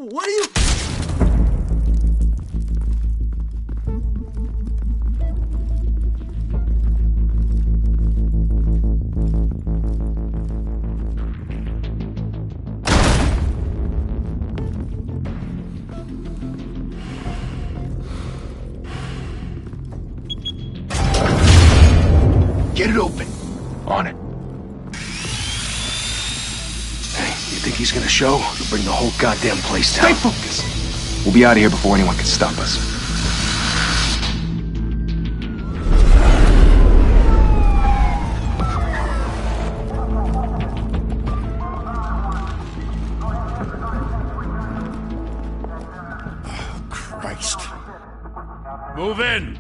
What are you... Get it open. On it. Hey, you think he's gonna show? He'll bring the whole goddamn place down. Stay focused. We'll be out of here before anyone can stop us. Oh, Christ. Move in!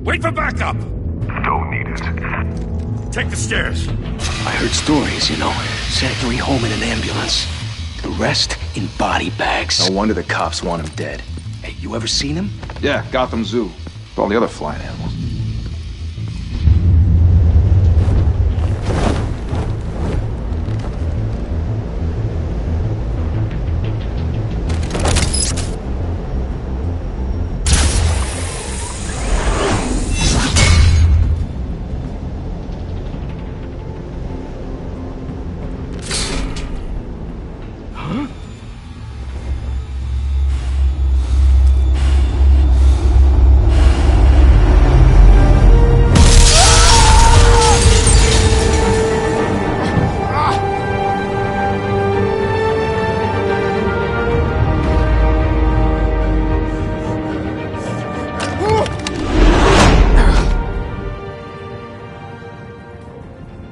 Wait for backup! Don't need it. Take the stairs. I heard stories, you know. Sent 3 home in an ambulance. The rest in body bags. No wonder the cops want him dead. Hey, you ever seen him? Yeah, Gotham Zoo. With all the other flying animals.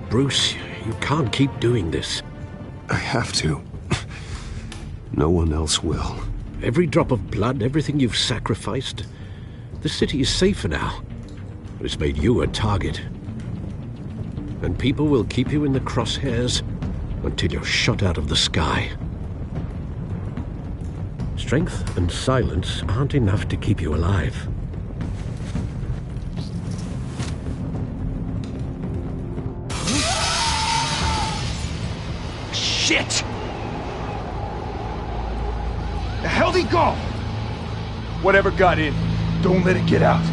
Bruce, you can't keep doing this. I have to. No one else will. Every drop of blood, everything you've sacrificed. The city is safer now. But it's made you a target. And people will keep you in the crosshairs until you're shot out of the sky. Strength and silence aren't enough to keep you alive. Shit! The hell'd he go? Whatever got in, don't let it get out.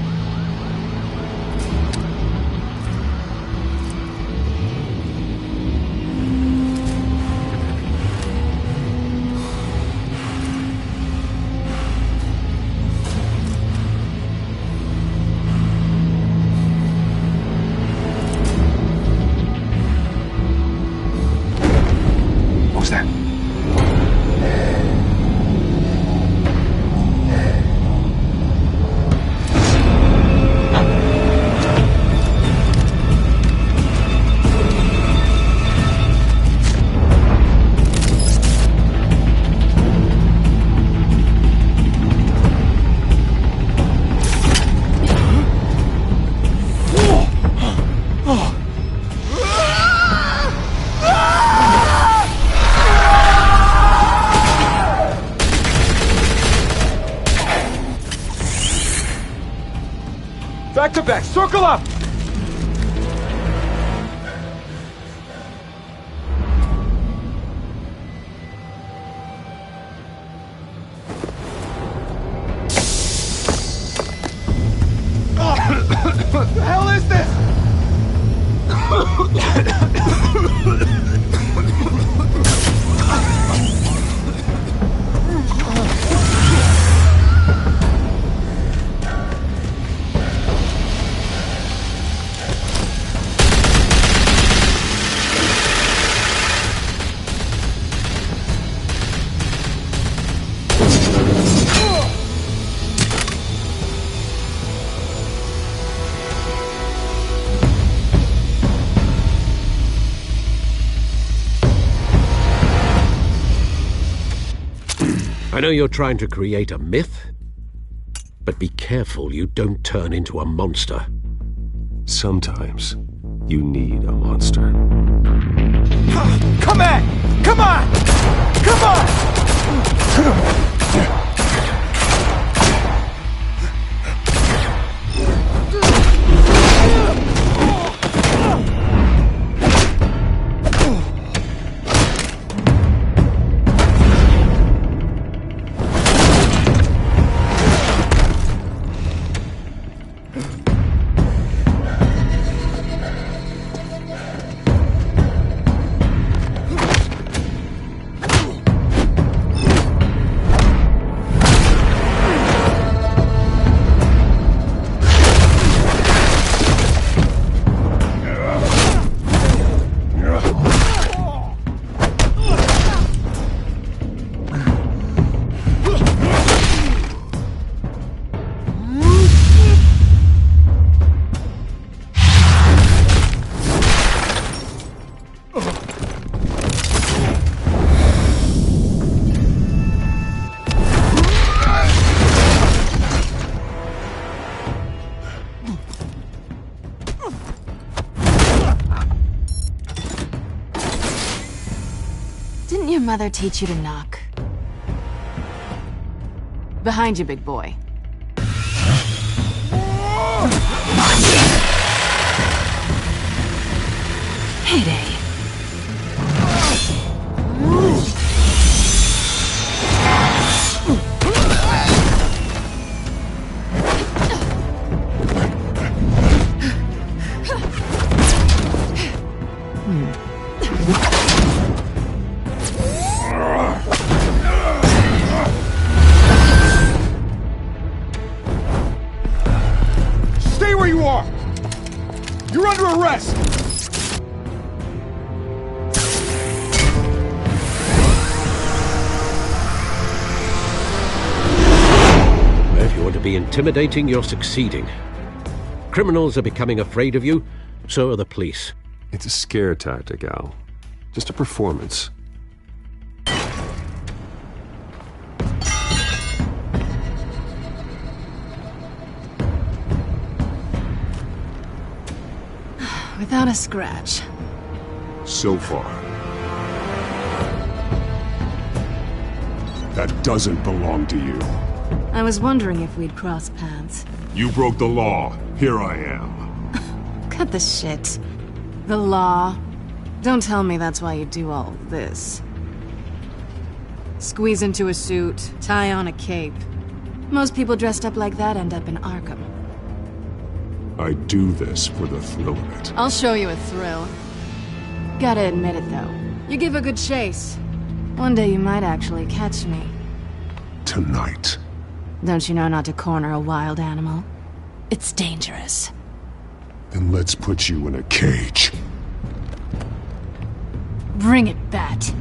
What was that? Back to back, circle up! What the hell is this? I know you're trying to create a myth, but be careful you don't turn into a monster. Sometimes you need a monster. Come on! Come on! Come on! Didn't your mother teach you to knock? Behind you, big boy. Heyday. Stay where you are! You're under arrest! If you want to be intimidating, you're succeeding. Criminals are becoming afraid of you, so are the police. It's a scare tactic, Al. Just a performance. Without a scratch. So far. That doesn't belong to you. I was wondering if we'd cross paths. You broke the law. Here I am. Cut the shit. The law. Don't tell me that's why you do all this. Squeeze into a suit, tie on a cape. Most people dressed up like that end up in Arkham. I do this for the thrill of it. I'll show you a thrill. Gotta admit it, though. You give a good chase. One day you might actually catch me. Tonight. Don't you know not to corner a wild animal? It's dangerous. Then let's put you in a cage. Bring it, Bat.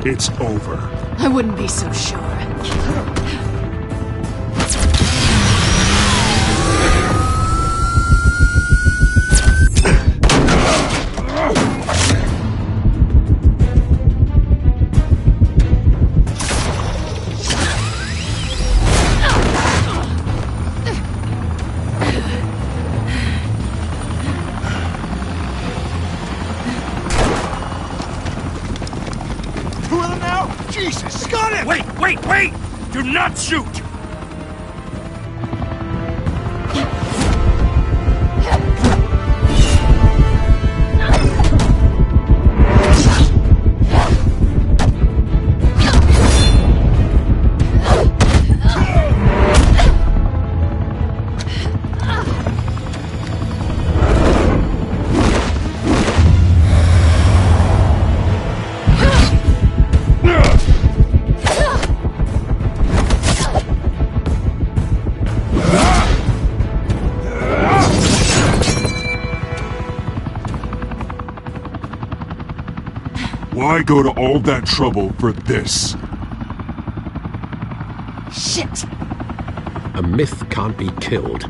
It's over. I wouldn't be so sure. Do not shoot! Why go to all that trouble for this? Shit! A myth can't be killed.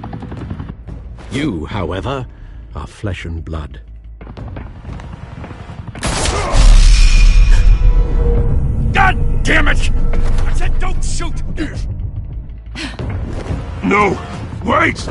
You, however, are flesh and blood. God damn it! I said don't shoot! No! Wait!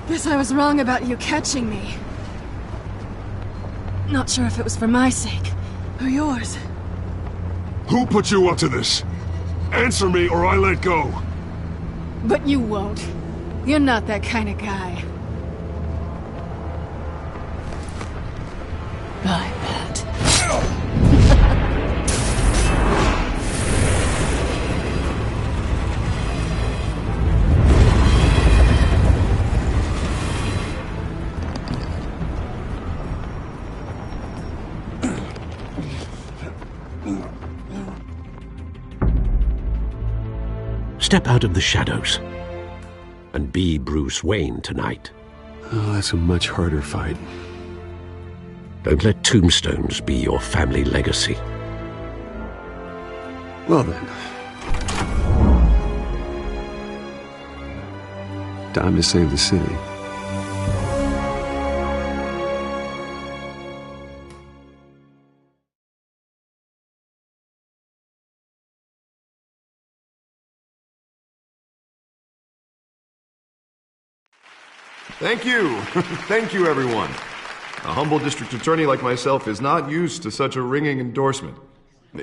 Guess I was wrong about you catching me. Not sure if it was for my sake, or yours. Who put you up to this? Answer me or I let go. But you won't. You're not that kind of guy. I bet. Step out of the shadows and be Bruce Wayne tonight. Oh, that's a much harder fight. Don't let tombstones be your family legacy. Well then. Time to save the city. Thank you. Thank you, everyone. A humble district attorney like myself is not used to such a ringing endorsement.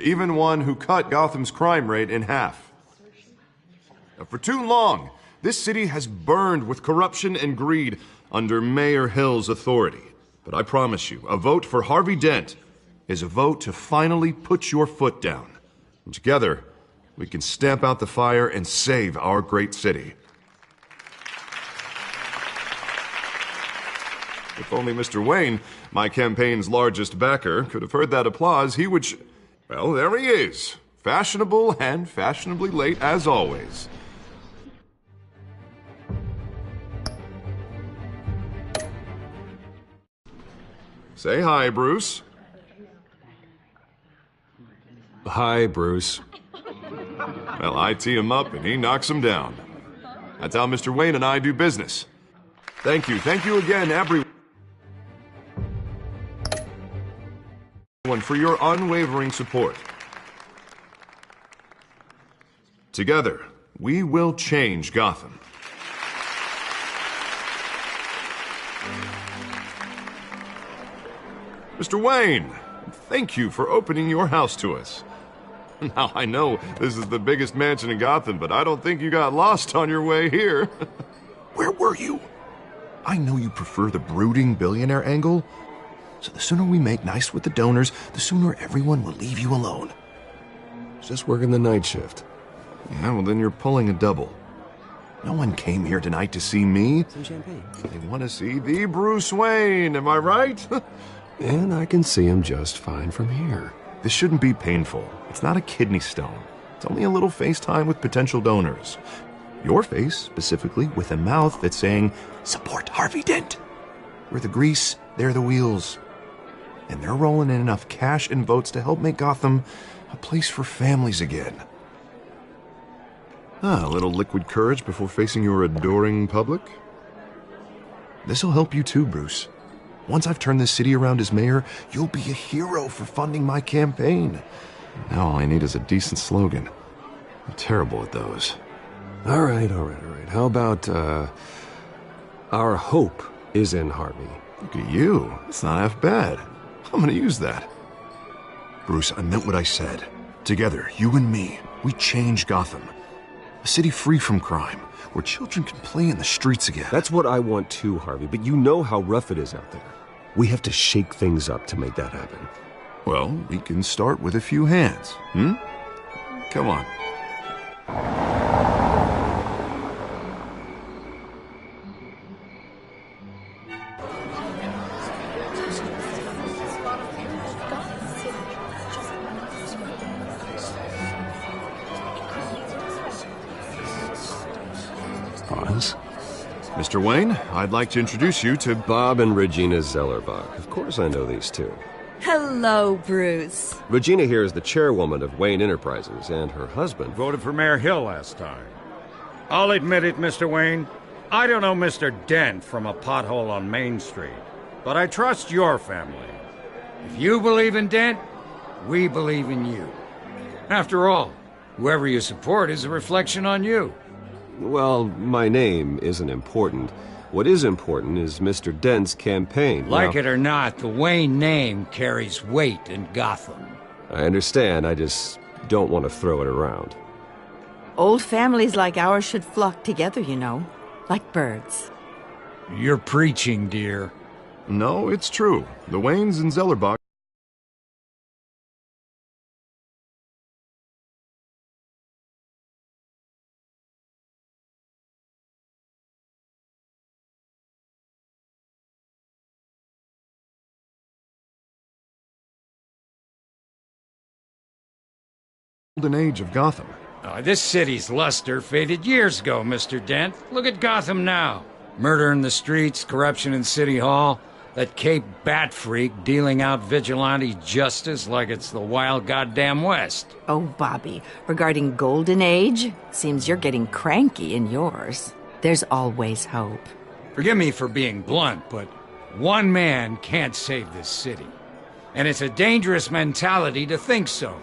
Even one who cut Gotham's crime rate in half. For too long, this city has burned with corruption and greed under Mayor Hill's authority. But I promise you, a vote for Harvey Dent is a vote to finally put your foot down. And together, we can stamp out the fire and save our great city. If only Mr. Wayne, my campaign's largest backer, could have heard that applause, he would well, there he is. Fashionable and fashionably late as always. Say hi, Bruce. Hi, Bruce. Well, I tee him up and he knocks him down. That's how Mr. Wayne and I do business. Thank you again, everyone, for your unwavering support. Together, we will change Gotham. Mr. Wayne, thank you for opening your house to us. Now, I know this is the biggest mansion in Gotham, but I don't think you got lost on your way here. Where were you? I know you prefer the brooding billionaire angle, So the sooner we make nice with the donors, the sooner everyone will leave you alone. Just working the night shift. Yeah, well then you're pulling a double. No one came here tonight to see me. Some champagne. They want to see the Bruce Wayne, am I right? And I can see him just fine from here. This shouldn't be painful. It's not a kidney stone. It's only a little FaceTime with potential donors. Your face, specifically, with a mouth that's saying, support Harvey Dent. We're the grease, they're the wheels. And they're rolling in enough cash and votes to help make Gotham a place for families again. A little liquid courage before facing your adoring public. This'll help you too, Bruce. Once I've turned this city around as mayor, you'll be a hero for funding my campaign. Now all I need is a decent slogan. I'm terrible at those. All right. How about, our hope is in Harvey? Look at you. It's not half bad. I'm gonna use that. Bruce, I meant what I said. Together, you and me, we change Gotham. A city free from crime, where children can play in the streets again. That's what I want too, Harvey, but you know how rough it is out there. We have to shake things up to make that happen. Well, we can start with a few hands, Come on. Pause. Mr. Wayne, I'd like to introduce you to Bob and Regina Zellerbach. Of course I know these two. Hello, Bruce. Regina here is the chairwoman of Wayne Enterprises, and her husband... Voted for Mayor Hill last time. I'll admit it, Mr. Wayne. I don't know Mr. Dent from a pothole on Main Street, but I trust your family. If you believe in Dent, we believe in you. After all, whoever you support is a reflection on you. Well, my name isn't important. What is important is Mr. Dent's campaign. Like it or not, the Wayne name carries weight in Gotham. I understand, I just don't want to throw it around. Old families like ours should flock together, you know, like birds. You're preaching, dear. No, it's true. The Waynes and Zellerbach golden age of Gotham. This city's luster faded years ago, Mr. Dent. Look at Gotham now. Murder in the streets, corruption in City Hall, that Cape Bat freak dealing out vigilante justice like it's the wild goddamn West. Oh, Bobby, regarding Golden Age, seems you're getting cranky in yours. There's always hope. Forgive me for being blunt, but one man can't save this city. And it's a dangerous mentality to think so.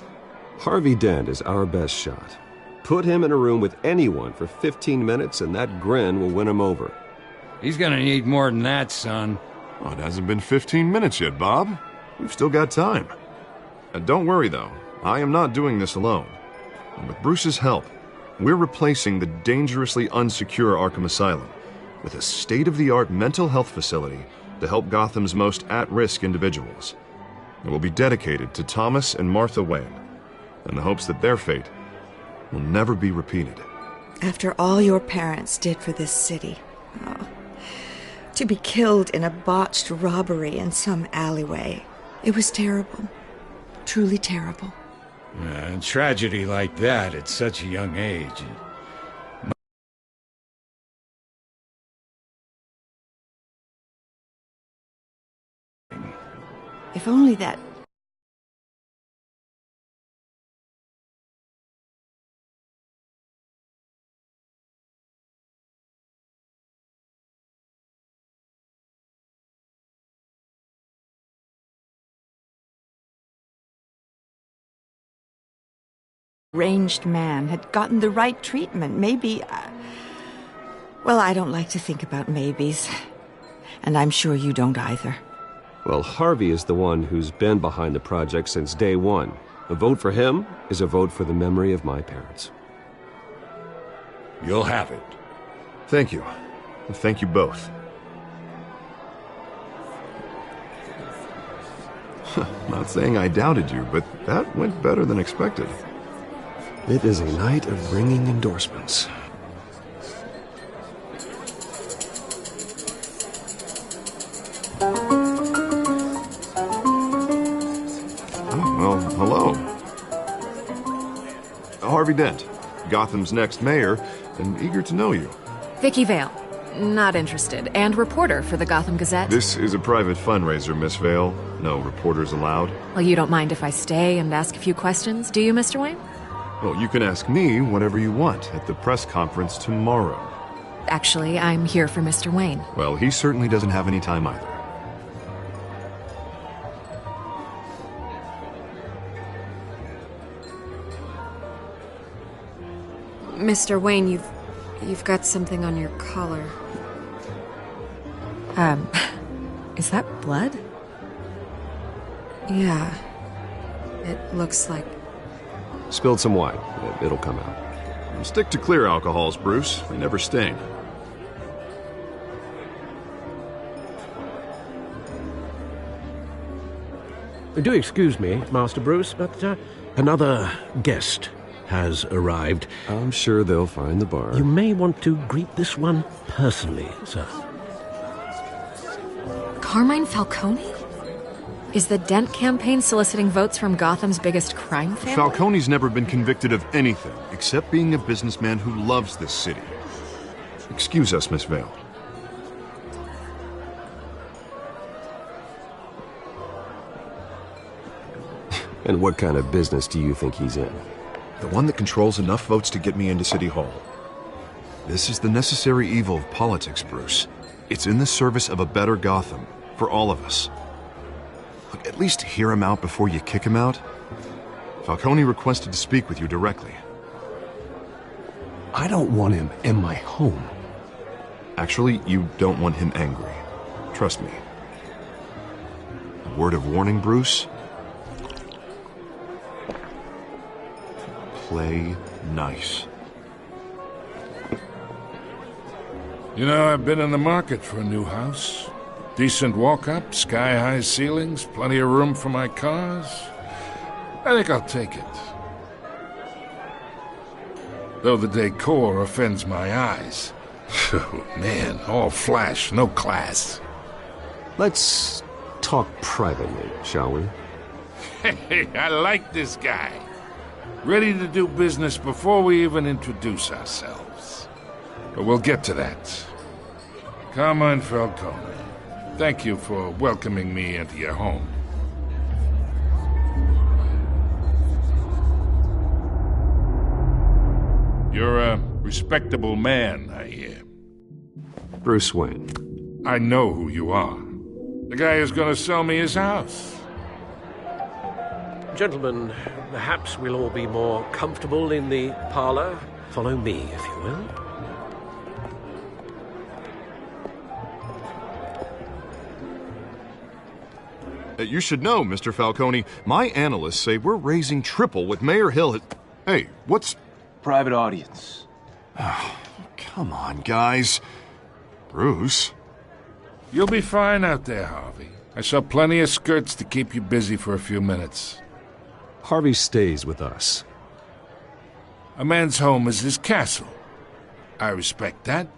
Harvey Dent is our best shot. Put him in a room with anyone for 15 minutes and that grin will win him over. He's gonna need more than that, son. Well, it hasn't been 15 minutes yet, Bob. We've still got time. Don't worry, though. I am not doing this alone. And with Bruce's help, we're replacing the dangerously unsecure Arkham Asylum with a state-of-the-art mental health facility to help Gotham's most at-risk individuals. It will be dedicated to Thomas and Martha Wayne, in the hopes that their fate will never be repeated. After all your parents did for this city, to be killed in a botched robbery in some alleyway, it was terrible. Truly terrible. A tragedy like that at such a young age. If only that... ranged man had gotten the right treatment, maybe... well, I don't like to think about maybes. And I'm sure you don't either. Well, Harvey is the one who's been behind the project since day one. A vote for him is a vote for the memory of my parents. You'll have it. Thank you. Thank you both. Not saying I doubted you, but that went better than expected. It is a night of ringing endorsements. Oh, well, hello. Harvey Dent, Gotham's next mayor, and eager to know you. Vicky Vale. Not interested. And reporter for the Gotham Gazette. This is a private fundraiser, Miss Vale. No reporters allowed. Well, you don't mind if I stay and ask a few questions, do you, Mr. Wayne? Well, you can ask me whatever you want at the press conference tomorrow. Actually, I'm here for Mr. Wayne. Well, he certainly doesn't have any time either. Mr. Wayne, you've got something on your collar. Is that blood? Yeah. It looks like... Spilled some wine. It'll come out. Stick to clear alcohols, Bruce. They never sting. Do excuse me, Master Bruce, but another guest has arrived. I'm sure they'll find the bar. You may want to greet this one personally, sir. Carmine Falcone? Is the Dent campaign soliciting votes from Gotham's biggest crime family? Falcone's never been convicted of anything except being a businessman who loves this city. Excuse us, Miss Vale. And what kind of business do you think he's in? The one that controls enough votes to get me into City Hall. This is the necessary evil of politics, Bruce. It's in the service of a better Gotham, for all of us. Look, at least hear him out before you kick him out. Falcone requested to speak with you directly. I don't want him in my home. Actually, you don't want him angry. Trust me. A word of warning, Bruce. Play nice. You know, I've been in the market for a new house. Decent walk-up, sky-high ceilings, plenty of room for my cars. I think I'll take it. Though the decor offends my eyes. Oh, man, all flash, no class. Let's talk privately, shall we? Hey, I like this guy. Ready to do business before we even introduce ourselves. But we'll get to that. Carmine Falcone, thank you for welcoming me into your home. You're a respectable man, I hear. Bruce Wayne. I know who you are. The guy who's gonna sell me his house. Gentlemen, perhaps we'll all be more comfortable in the parlor. Follow me, if you will. You should know, Mr. Falcone, my analysts say we're raising triple what Mayor Hill had... Hey, what's... Private audience. Come on, guys. Bruce? You'll be fine out there, Harvey. I saw plenty of skirts to keep you busy for a few minutes. Harvey stays with us. A man's home is his castle. I respect that.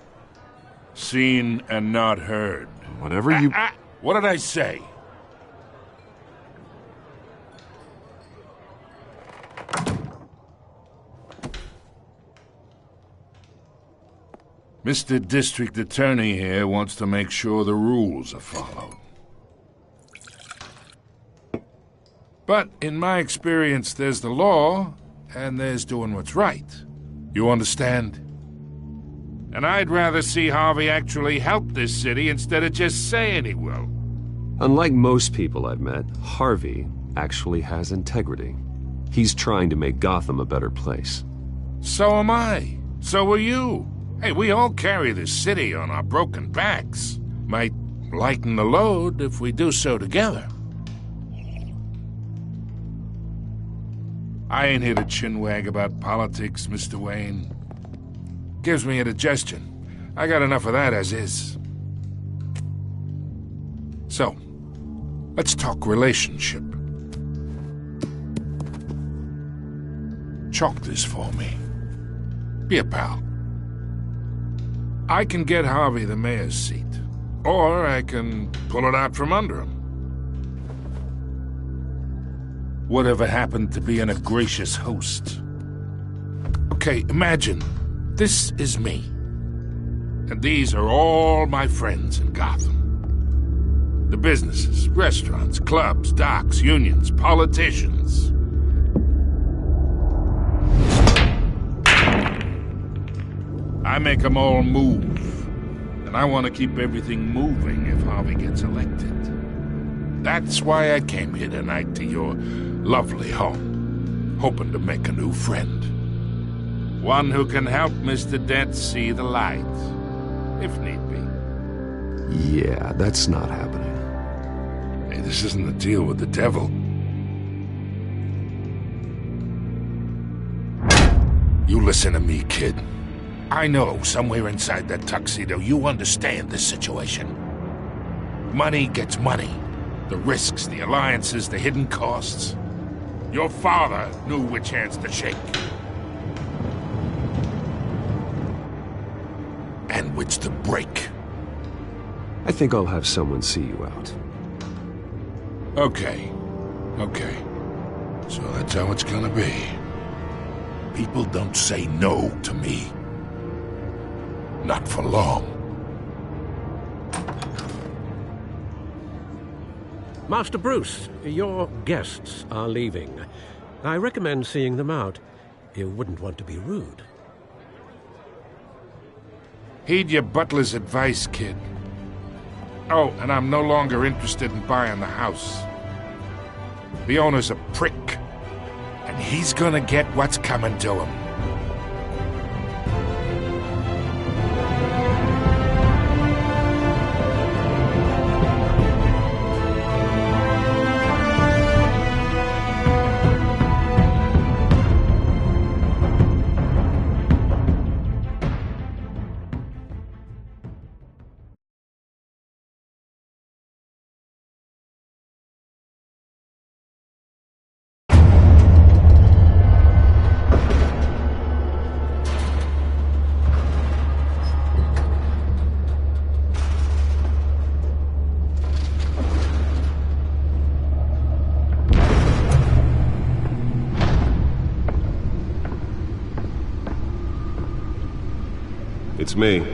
Seen and not heard. Whatever you... What did I say? Mr. District Attorney here wants to make sure the rules are followed. But in my experience, there's the law, and there's doing what's right. You understand? And I'd rather see Harvey actually help this city instead of just saying he will. Unlike most people I've met, Harvey actually has integrity. He's trying to make Gotham a better place. So am I. So are you. Hey, we all carry this city on our broken backs. Might lighten the load if we do so together. I ain't here to chinwag about politics, Mr. Wayne. Gives me indigestion. I got enough of that as is. So, Let's talk relationship. Chalk this for me. Be a pal. I can get Harvey the mayor's seat, or I can pull it out from under him. Whatever happened to being a gracious host? Okay, imagine this is me, and these are all my friends in Gotham. The businesses, restaurants, clubs, docks, unions, politicians. I make them all move, and I want to keep everything moving if Harvey gets elected. That's why I came here tonight to your lovely home, hoping to make a new friend. One who can help Mr. Dent see the light, if need be. Yeah, that's not happening. Hey, this isn't a deal with the devil. You listen to me, kid. I know somewhere inside that tuxedo you understand this situation. Money gets money. The risks, the alliances, the hidden costs. Your father knew which hands to shake. And which to break. I think I'll have someone see you out. Okay. So that's how it's gonna be. People don't say no to me. Not for long. Master Bruce, your guests are leaving. I recommend seeing them out. You wouldn't want to be rude. Heed your butler's advice, kid. Oh, and I'm no longer interested in buying the house. The owner's a prick, and he's gonna get what's coming to him. It's me.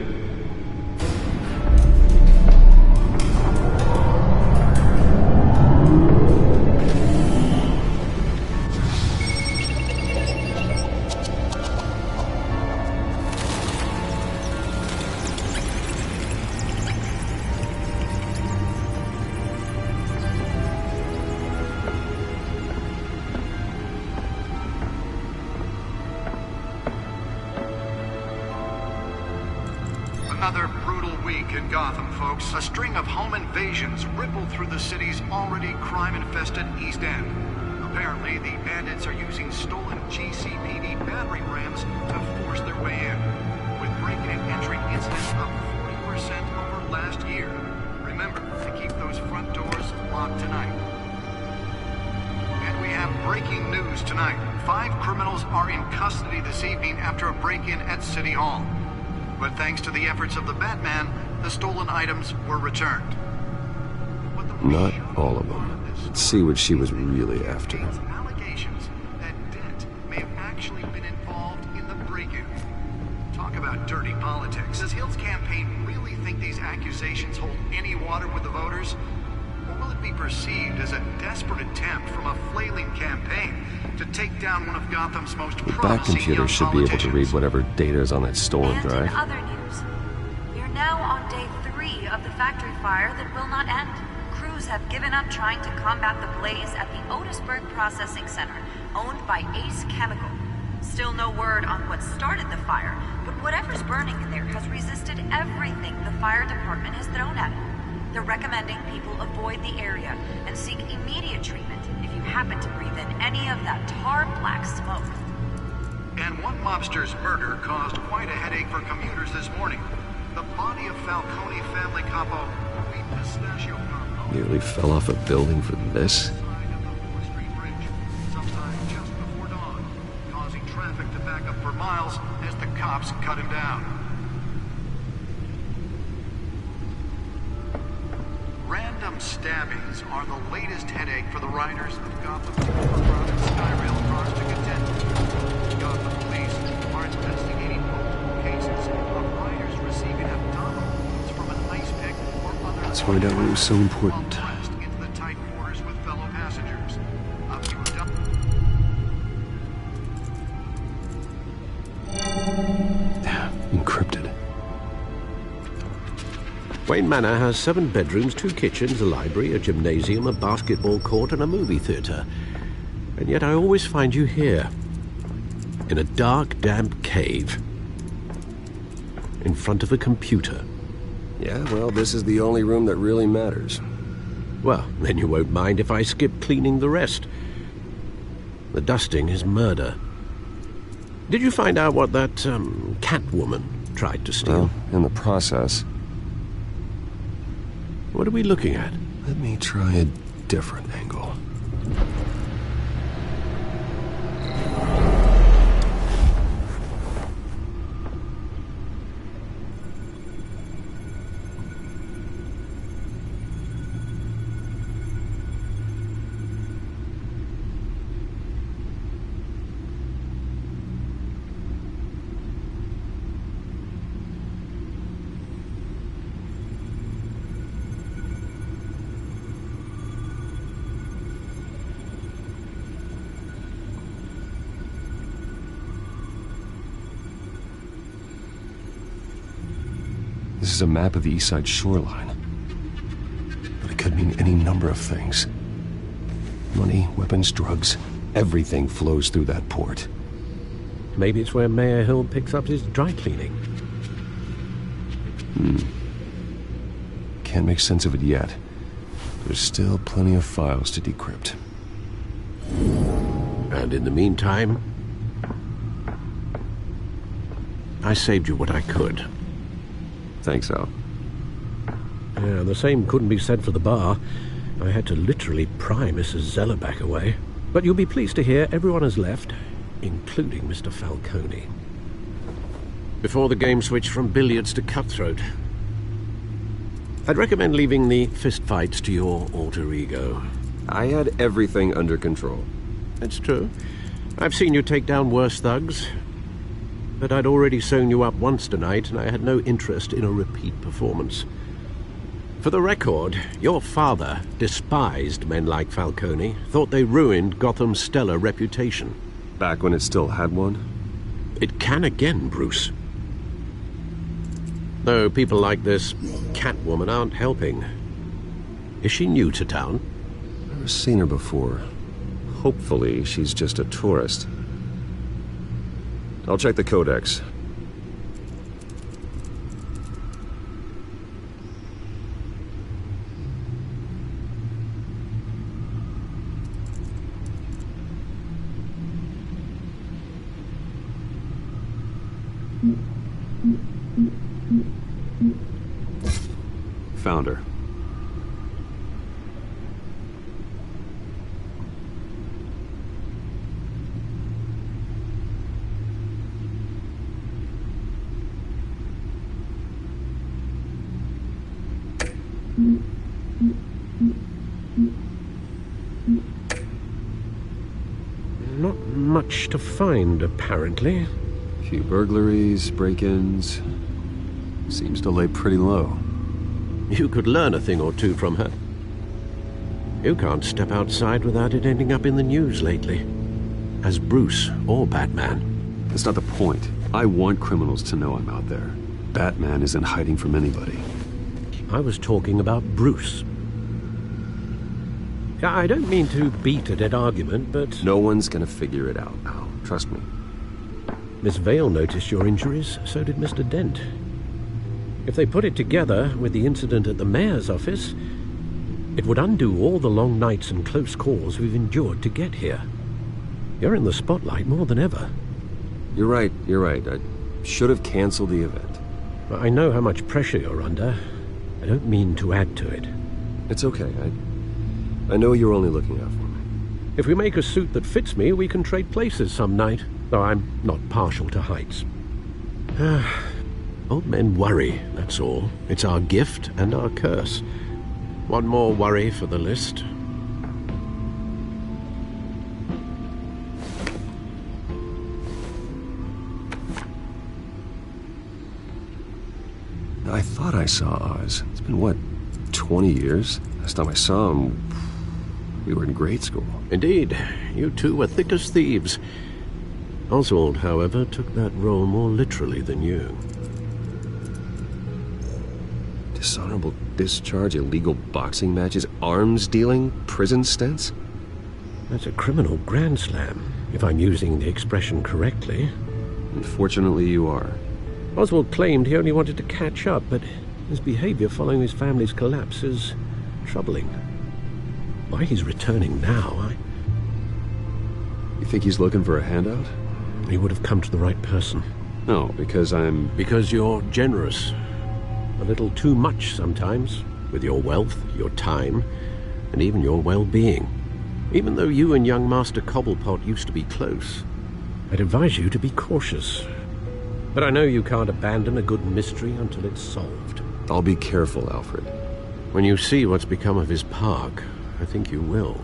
Another brutal week in Gotham, folks. A string of home invasions rippled through the city's already crime-infested East End. Apparently, the bandits are using stolen GCPD battering rams to force their way in, with break-in and entry incidents up 40% over last year. Remember to keep those front doors locked tonight. And we have breaking news tonight. 5 criminals are in custody this evening after a break-in at City Hall. But thanks to the efforts of the Batman, the stolen items were returned. Not all of them. Let's see what she was really after. Allegations that Dent may have actually been involved in the break-in. Talk about dirty politics. Does Hill's campaign really think these accusations hold any water with the voters? Or will it be perceived as a desperate attempt from a flailing campaign to take down one of Gotham's most promising Back computer should be able to read whatever data is on that stolen And drive. in other news, we are now on day 3 of the factory fire that will not end. Crews have given up trying to combat the blaze at the Otisburg Processing Center, owned by Ace Chemical. Still no word on what started the fire, but whatever's burning in there has resisted everything the fire department has thrown at it. They're recommending people avoid the area and seek immediate treatment if you happen to breathe in any of that tar-black smoke. And one mobster's murder caused quite a headache for commuters this morning. The body of Falcone family capo Louis Pistachio Carmona Nearly fell off a building for this? Causing traffic to back up for miles as the cops cut him down. Random stabbings are the latest headache for the riders of Gotham's overcrowded Skyrail cars to contend with. Gotham police are investigating multiple cases of riders receiving abdominal wounds from an ice pick or other... Let's find out what was so important. ...into the tight quarters with fellow passengers. A few Encrypted. Wayne Manor has 7 bedrooms, 2 kitchens, a library, a gymnasium, a basketball court, and a movie theater. And yet I always find you here, in a dark, damp cave, in front of a computer. Yeah, well, this is the only room that really matters. Well, then you won't mind if I skip cleaning the rest. The dusting is murder. Did you find out what that, Catwoman tried to steal? Well, in the process. What are we looking at? Let me try a different angle. This is a map of the East Side shoreline. But it could mean any number of things. Money, weapons, drugs, everything flows through that port. Maybe it's where Mayor Hill picks up his dry cleaning. Can't make sense of it yet. There's still plenty of files to decrypt. And in the meantime, I saved you what I could. Thanks, Al. Yeah, the same couldn't be said for the bar. I had to literally pry Mrs. Zellerback away. But you'll be pleased to hear everyone has left, including Mr. Falcone. Before the game switched from billiards to cutthroat. I'd recommend leaving the fistfights to your alter ego. I had everything under control. It's true. I've seen you take down worse thugs. But I'd already sewn you up once tonight, and I had no interest in a repeat performance. For the record, your father despised men like Falcone, thought they ruined Gotham's stellar reputation. Back when it still had one? It can again, Bruce. Though people like this Catwoman aren't helping. Is she new to town? Never seen her before. Hopefully, she's just a tourist. I'll check the codex. Found her. Not much to find, apparently. A few burglaries, break-ins. Seems to lay pretty low. You could learn a thing or two from her. You can't step outside without it ending up in the news lately. As Bruce or Batman. That's not the point. I want criminals to know I'm out there. Batman isn't hiding from anybody. I was talking about Bruce. I don't mean to beat a dead argument, but... No one's gonna figure it out, Al. Trust me. Miss Vale noticed your injuries, so did Mr. Dent. If they put it together with the incident at the mayor's office, it would undo all the long nights and close calls we've endured to get here. You're in the spotlight more than ever. You're right. I should have canceled the event. I know how much pressure you're under. I don't mean to add to it. It's okay. I know you're only looking out for me. If we make a suit that fits me, we can trade places some night, though I'm not partial to heights. Old men worry, that's all. It's our gift and our curse. One more worry for the list. I thought I saw Oz. It's been, what, 20 years? Last time I saw him, we were in grade school. Indeed. You two were thick as thieves. Oswald, however, took that role more literally than you. Dishonorable discharge, illegal boxing matches, arms dealing, prison stints? That's a criminal grand slam, if I'm using the expression correctly. Unfortunately, you are. Oswald claimed he only wanted to catch up, but his behavior following his family's collapse is troubling. Why he's returning now, You think he's looking for a handout? He would have come to the right person. No, because I'm... Because you're generous. A little too much sometimes, with your wealth, your time, and even your well-being. Even though you and young Master Cobblepot used to be close, I'd advise you to be cautious. But I know you can't abandon a good mystery until it's solved. I'll be careful, Alfred. When you see what's become of his park, I think you will.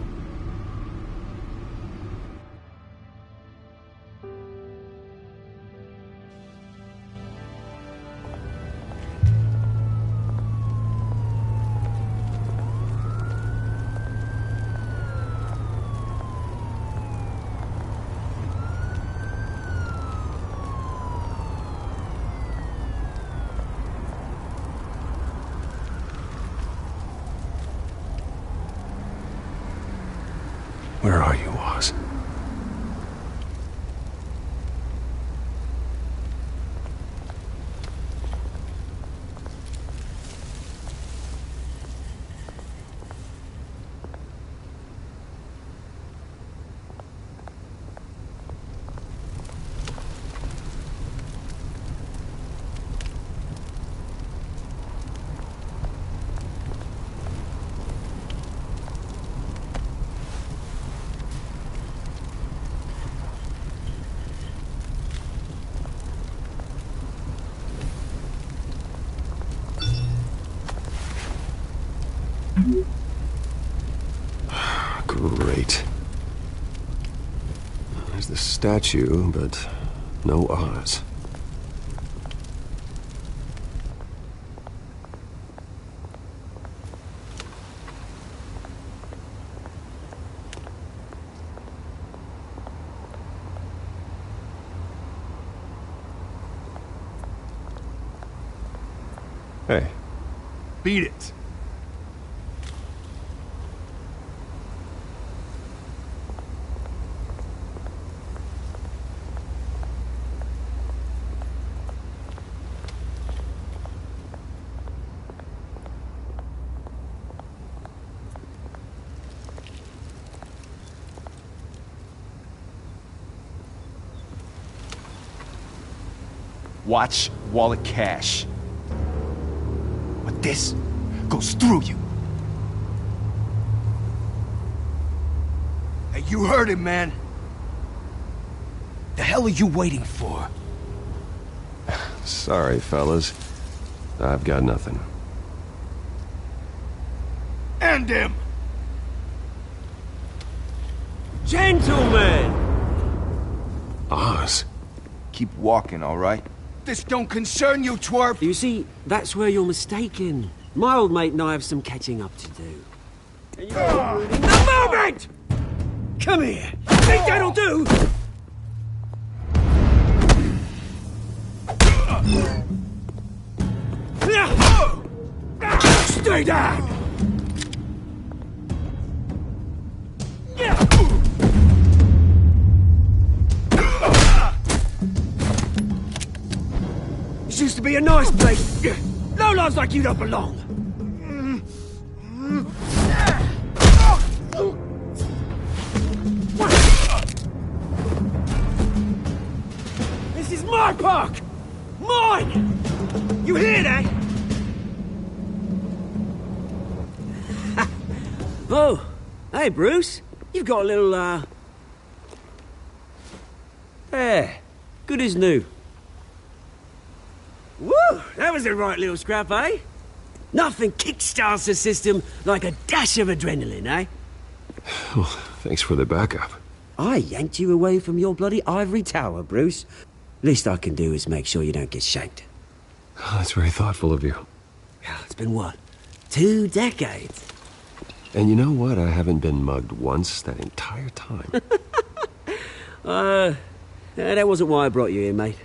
Where are you, Oz? Great. There's the statue, but no Oz. Hey. Beat it. Watch wallet cash. But this goes through you. Hey, you heard him, man. The hell are you waiting for? Sorry, fellas. I've got nothing. End him! Gentlemen! Oz. Keep walking, all right? This don't concern you, twerp! You see, that's where you're mistaken. My old mate and I have some catching up to do. And you're ruining the moment! Come here! Think that'll do? Stay down! This used to be a nice place. No lives like you don't belong. This is my park! Mine! You hear that? Oh, hey, Bruce. You've got a little, There. Good as new. Woo! That was a right little scrap, eh? Nothing kickstarts the system like a dash of adrenaline, eh? Well, thanks for the backup. I yanked you away from your bloody ivory tower, Bruce. Least I can do is make sure you don't get shanked. Oh, that's very thoughtful of you. It's been what? 2 decades? And you know what? I haven't been mugged once that entire time. That wasn't why I brought you here, mate.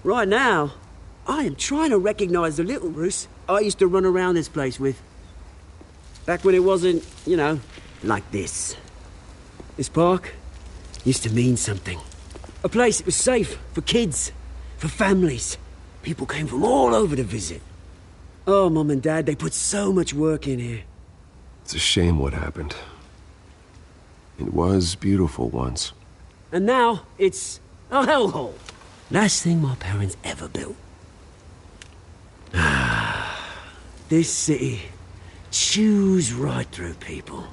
Right now, I am trying to recognize the little Bruce I used to run around this place with. Back when it wasn't, you know, like this. This park used to mean something. A place that was safe for kids, for families. People came from all over to visit. Oh, Mum and Dad, they put so much work in here. It's a shame what happened. It was beautiful once. And now, it's a hellhole. Last thing my parents ever built. This city chews right through people.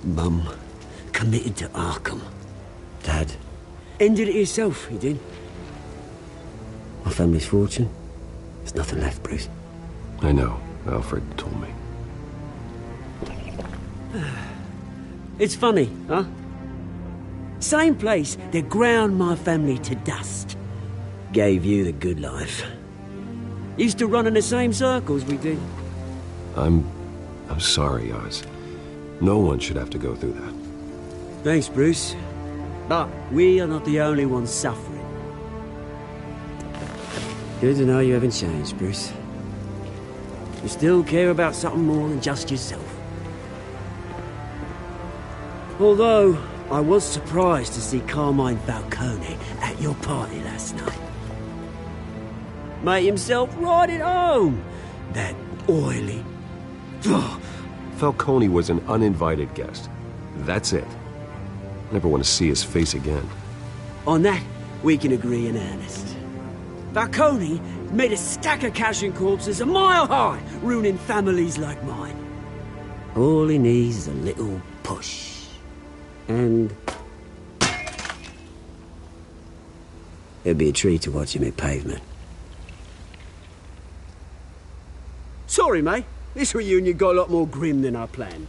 Mum committed to Arkham. Dad ended it himself, he did. My family's fortune, there's nothing left, Bruce. I know. Alfred told me. It's funny, huh? Same place that ground my family to dust. Gave you the good life. Used to run in the same circles we did. I'm sorry, Oz. No one should have to go through that. Thanks, Bruce. But we are not the only ones suffering. Good to know you haven't changed, Bruce. You still care about something more than just yourself. Although, I was surprised to see Carmine Falcone at your party last night. Made himself right at home. That oily... Falcone was an uninvited guest. That's it. Never want to see his face again. On that, we can agree in earnest. Falcone made a stack of cash and corpses a mile high, ruining families like mine. All he needs is a little push. And... it'd be a treat to watch him hit pavement. Sorry, mate. This reunion got a lot more grim than I planned.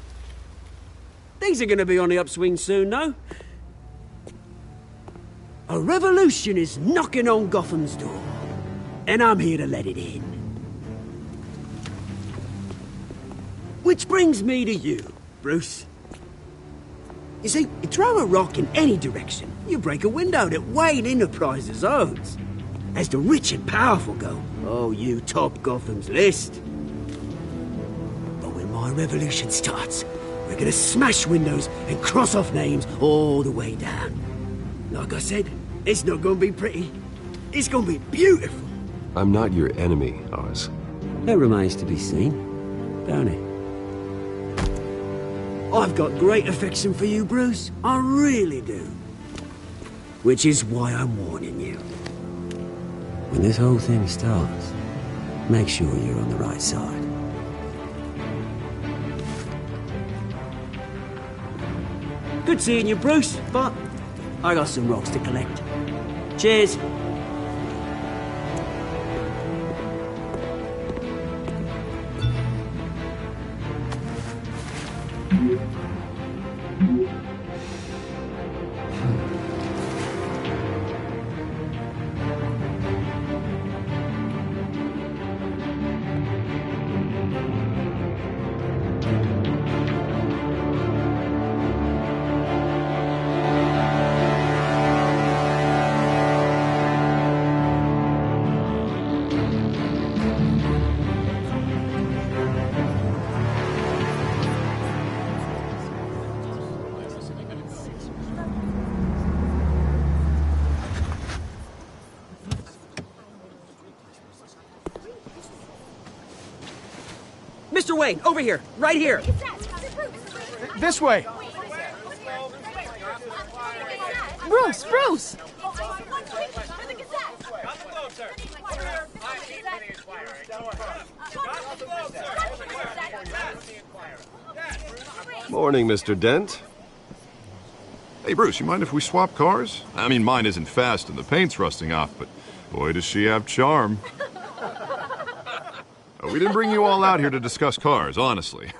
Things are gonna be on the upswing soon, no? A revolution is knocking on Gotham's door. And I'm here to let it in. Which brings me to you, Bruce. You see, you throw a rock in any direction, you break a window that Wayne Enterprises owns. As the rich and powerful go, oh, you top Gotham's list. But when my revolution starts, we're gonna smash windows and cross off names all the way down. Like I said, it's not gonna be pretty. It's gonna be beautiful. I'm not your enemy, Oz. That remains to be seen, don't it? I've got great affection for you, Bruce. I really do. Which is why I'm warning you. When this whole thing starts, make sure you're on the right side. Good seeing you, Bruce, but I got some rocks to collect. Cheers. Mr. Wayne, over here, right here. This way. Bruce, Bruce! Morning, Mr. Dent. Hey, Bruce, you mind if we swap cars? I mean, mine isn't fast and the paint's rusting off, but boy, does she have charm. We didn't bring you all out here to discuss cars, honestly.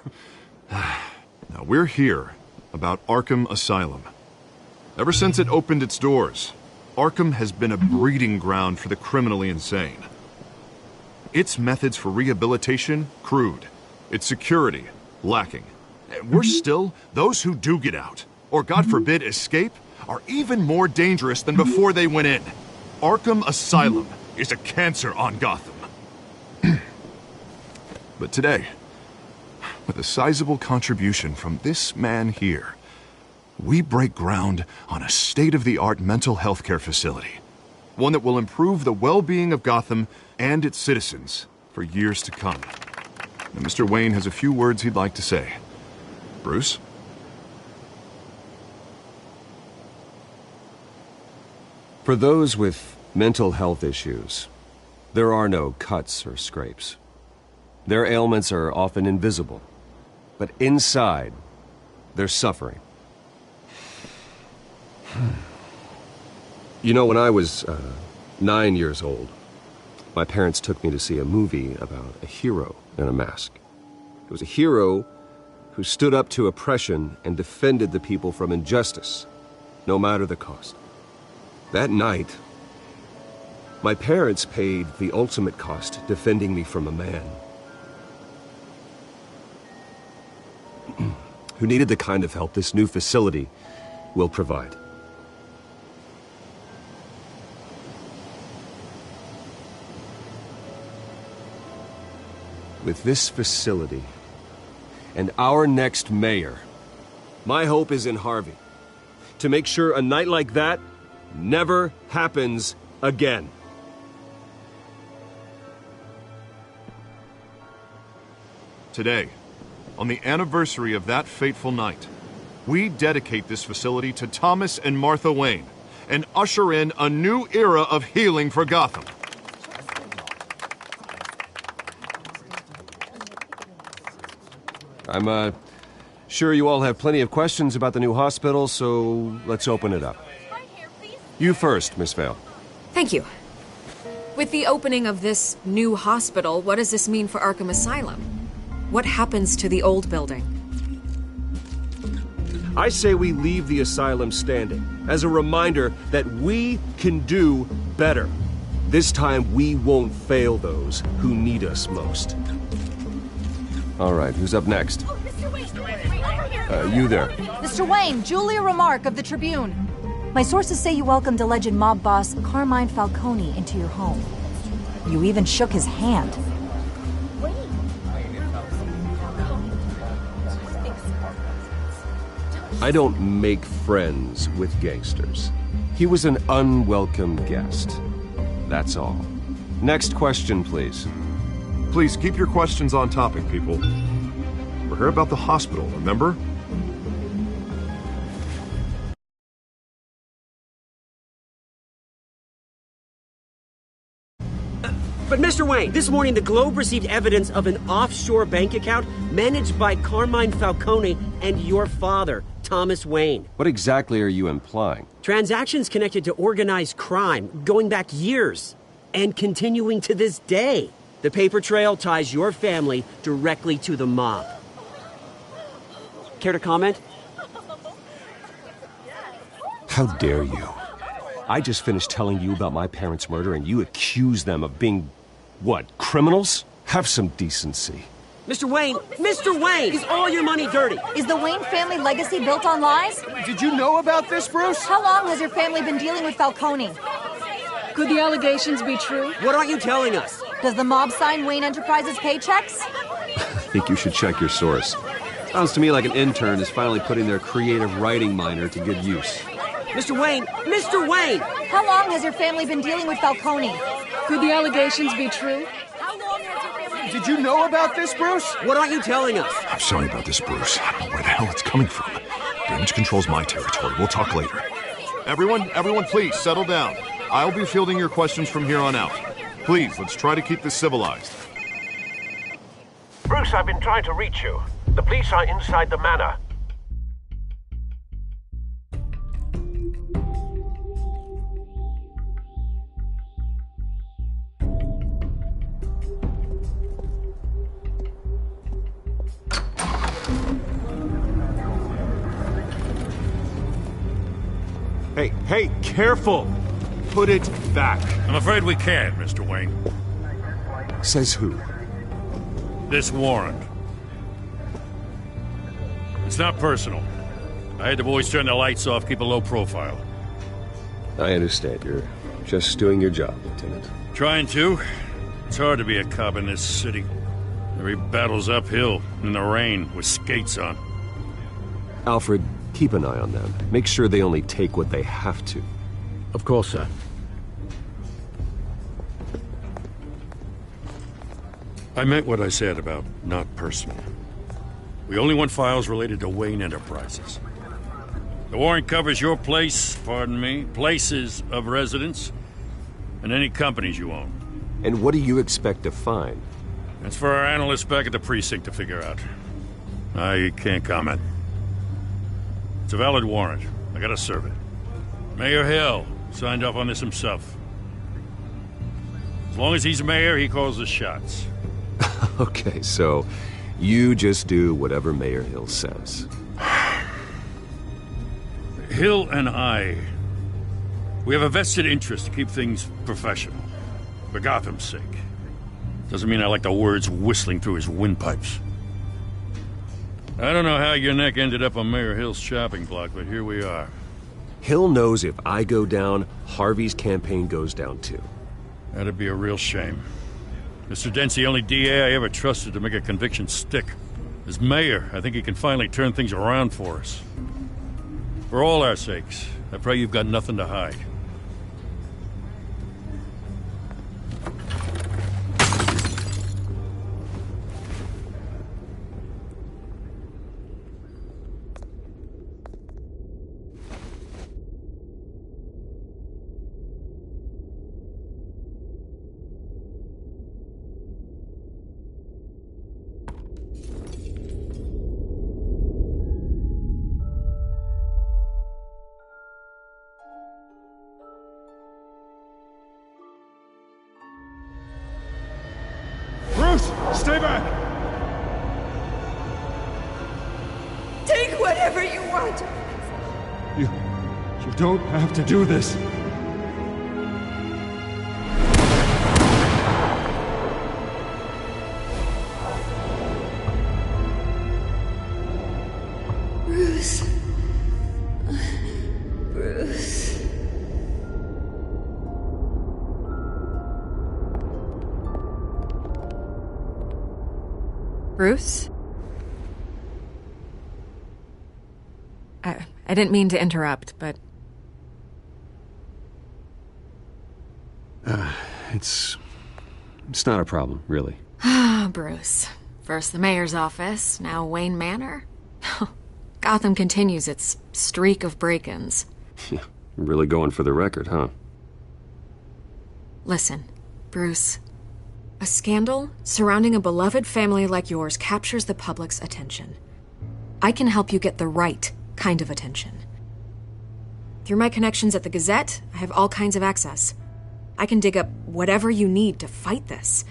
Now, we're here about Arkham Asylum. Ever since it opened its doors, Arkham has been a breeding ground for the criminally insane. Its methods for rehabilitation, crude. Its security, lacking. And worse still, those who do get out, or God forbid escape, are even more dangerous than before they went in. Arkham Asylum is a cancer on Gotham. But today, with a sizable contribution from this man here, we break ground on a state-of-the-art mental health care facility. One that will improve the well-being of Gotham and its citizens for years to come. And Mr. Wayne has a few words he'd like to say. Bruce? For those with mental health issues, there are no cuts or scrapes. Their ailments are often invisible, but inside, they're suffering. You know, when I was 9 years old, my parents took me to see a movie about a hero in a mask. It was a hero who stood up to oppression and defended the people from injustice, no matter the cost. That night, my parents paid the ultimate cost defending me from a man who needed the kind of help this new facility will provide. With this facility and our next mayor, my hope is in Harvey, to make sure a night like that never happens again. Today, on the anniversary of that fateful night, we dedicate this facility to Thomas and Martha Wayne and usher in a new era of healing for Gotham. I'm sure you all have plenty of questions about the new hospital, so let's open it up. You first, Miss Vale. Thank you. With the opening of this new hospital, what does this mean for Arkham Asylum? What happens to the old building? I say we leave the asylum standing as a reminder that we can do better. This time we won't fail those who need us most. All right, who's up next? Oh, Mr. Wayne! You there. Mr. Wayne, Julia Remark of the Tribune. My sources say you welcomed alleged mob boss Carmine Falcone into your home. You even shook his hand. I don't make friends with gangsters. He was an unwelcome guest. That's all. Next question, please. Please keep your questions on topic, people. We're here about the hospital, remember? But Mr. Wayne, this morning the Globe received evidence of an offshore bank account managed by Carmine Falcone and your father, Thomas Wayne. What exactly are you implying? Transactions connected to organized crime going back years and continuing to this day. The paper trail ties your family directly to the mob. Care to comment? How dare you? I just finished telling you about my parents' murder and you accuse them of being, what, criminals? Have some decency. Mr. Wayne! Mr. Wayne! Is all your money dirty? Is the Wayne family legacy built on lies? Did you know about this, Bruce? How long has your family been dealing with Falcone? Could the allegations be true? What aren't you telling us? Does the mob sign Wayne Enterprises paychecks? I think you should check your source. Sounds to me like an intern is finally putting their creative writing minor to good use. Mr. Wayne! Mr. Wayne! How long has your family been dealing with Falcone? Could the allegations be true? How long has your family... Did you know about this, Bruce? What aren't you telling us? I'm sorry about this, Bruce. I don't know where the hell it's coming from. Damage control's my territory. We'll talk later. Everyone, please, settle down. I'll be fielding your questions from here on out. Please, let's try to keep this civilized. Bruce, I've been trying to reach you. The police are inside the manor. Hey, careful! Put it back. I'm afraid we can't, Mr. Wayne. Says who? This warrant. It's not personal. I had the boys turn the lights off, keep a low profile. I understand. You're just doing your job, Lieutenant. Trying to. It's hard to be a cop in this city. Every battle's uphill, in the rain, with skates on. Alfred, keep an eye on them. Make sure they only take what they have to. Of course, sir. I meant what I said about not personal. We only want files related to Wayne Enterprises. The warrant covers your place, pardon me, places of residence, and any companies you own. And what do you expect to find? That's for our analysts back at the precinct to figure out. I can't comment. It's a valid warrant. I gotta serve it. Mayor Hill signed off on this himself. As long as he's mayor, he calls the shots. Okay, so you just do whatever Mayor Hill says. Hill and I, we have a vested interest to keep things professional. For Gotham's sake. Doesn't mean I like the words whistling through his windpipes. I don't know how your neck ended up on Mayor Hill's chopping block, but here we are. Hill knows if I go down, Harvey's campaign goes down too. That'd be a real shame. Mr. Dent's the only DA I ever trusted to make a conviction stick. As mayor, I think he can finally turn things around for us. For all our sakes, I pray you've got nothing to hide. Stay back! Take whatever you want! You don't have to do this. Bruce. Bruce. Bruce? I didn't mean to interrupt, but... It's not a problem, really. Ah, Bruce. First the mayor's office, now Wayne Manor. Gotham continues its streak of break-ins. Really going for the record, huh? Listen, Bruce. A scandal surrounding a beloved family like yours captures the public's attention. I can help you get the right kind of attention. Through my connections at the Gazette, I have all kinds of access. I can dig up whatever you need to fight this.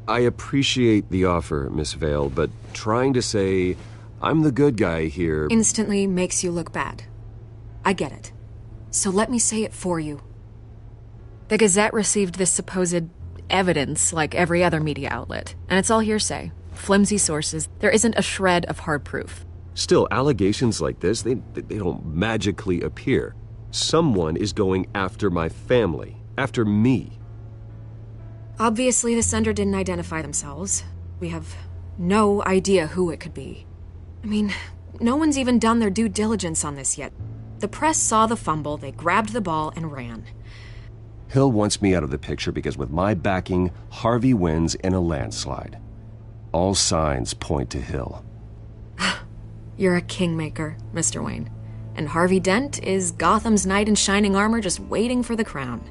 I appreciate the offer, Miss Vale, but trying to say I'm the good guy here instantly makes you look bad. I get it. So let me say it for you. The Gazette received this supposed evidence like every other media outlet, and it's all hearsay. Flimsy sources. There isn't a shred of hard proof. Still, allegations like this, they don't magically appear. Someone is going after my family, after me. Obviously, the sender didn't identify themselves. We have no idea who it could be. I mean, no one's even done their due diligence on this yet. The press saw the fumble, they grabbed the ball and ran. Hill wants me out of the picture because with my backing, Harvey wins in a landslide. All signs point to Hill. You're a kingmaker, Mr. Wayne. And Harvey Dent is Gotham's knight in shining armor just waiting for the crown.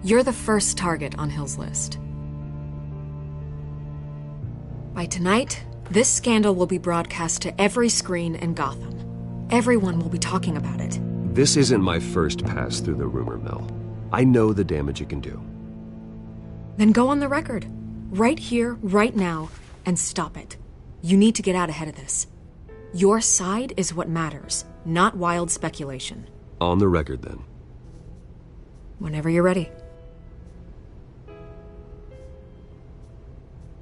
You're the first target on Hill's list. By tonight, this scandal will be broadcast to every screen in Gotham. Everyone will be talking about it. This isn't my first pass through the rumor mill. I know the damage it can do. Then go on the record. Right here, right now, and stop it. You need to get out ahead of this. Your side is what matters, not wild speculation. On the record, then. Whenever you're ready.